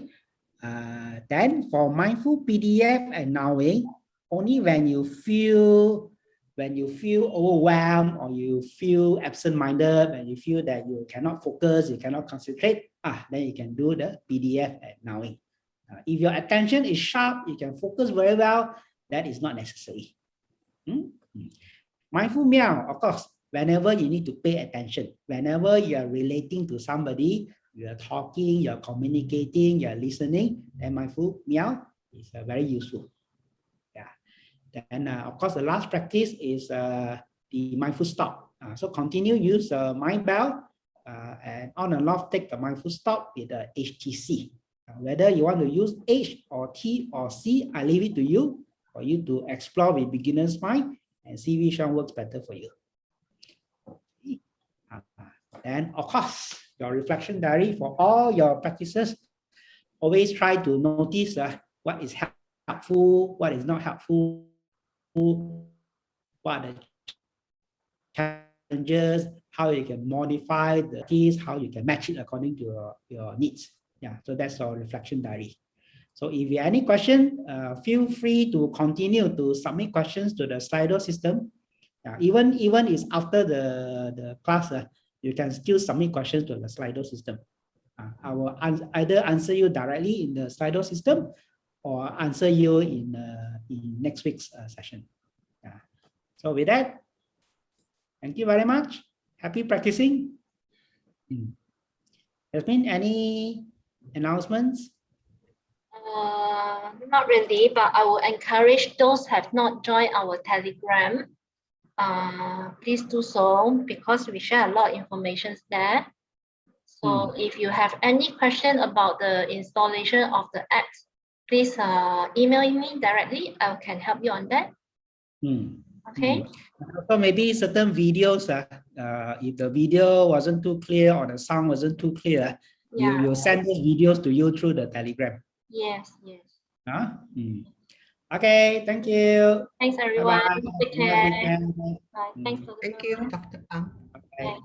Then for mindful PDF and nowing, only when you feel overwhelmed or you feel absent-minded, and you feel that you cannot focus, you cannot concentrate, then you can do the PDF and nowing. If your attention is sharp, you can focus very well, that is not necessary. Mindful meow, of course, whenever you need to pay attention, whenever you are relating to somebody, you are talking, you are communicating, you are listening, then mindful meow is very useful. Then, of course, the last practice is the mindful stop. So continue use the mind bell, and on and off take the mindful stop with the HTC. Whether you want to use H or T or C, I leave it to you, for you to explore with beginner's mind and see which one works better for you. Then, of course, your reflection diary for all your practices. Always try to notice what is helpful, what is not helpful, what are the challenges, how you can modify the keys, how you can match it according to your needs. So that's our reflection diary. So if you have any question, feel free to continue to submit questions to the Slido system. Even is after the class, you can still submit questions to the Slido system. I will either answer you directly in the Slido system or answer you in next week's session. So with that, thank you very much. Happy practicing. Yasmin, any announcements? Not really, but I will encourage those who have not joined our Telegram. Please do so because we share a lot of information there. So if you have any question about the installation of the apps, please email me directly. I can help you on that. Okay. So maybe certain videos, if the video wasn't too clear or the sound wasn't too clear, you send those videos to you through the Telegram. Yes. Okay, thank you. Thanks everyone. Bye-bye. Take care. Bye. Bye. Thanks for the Thank you, Dr. Ang. Okay.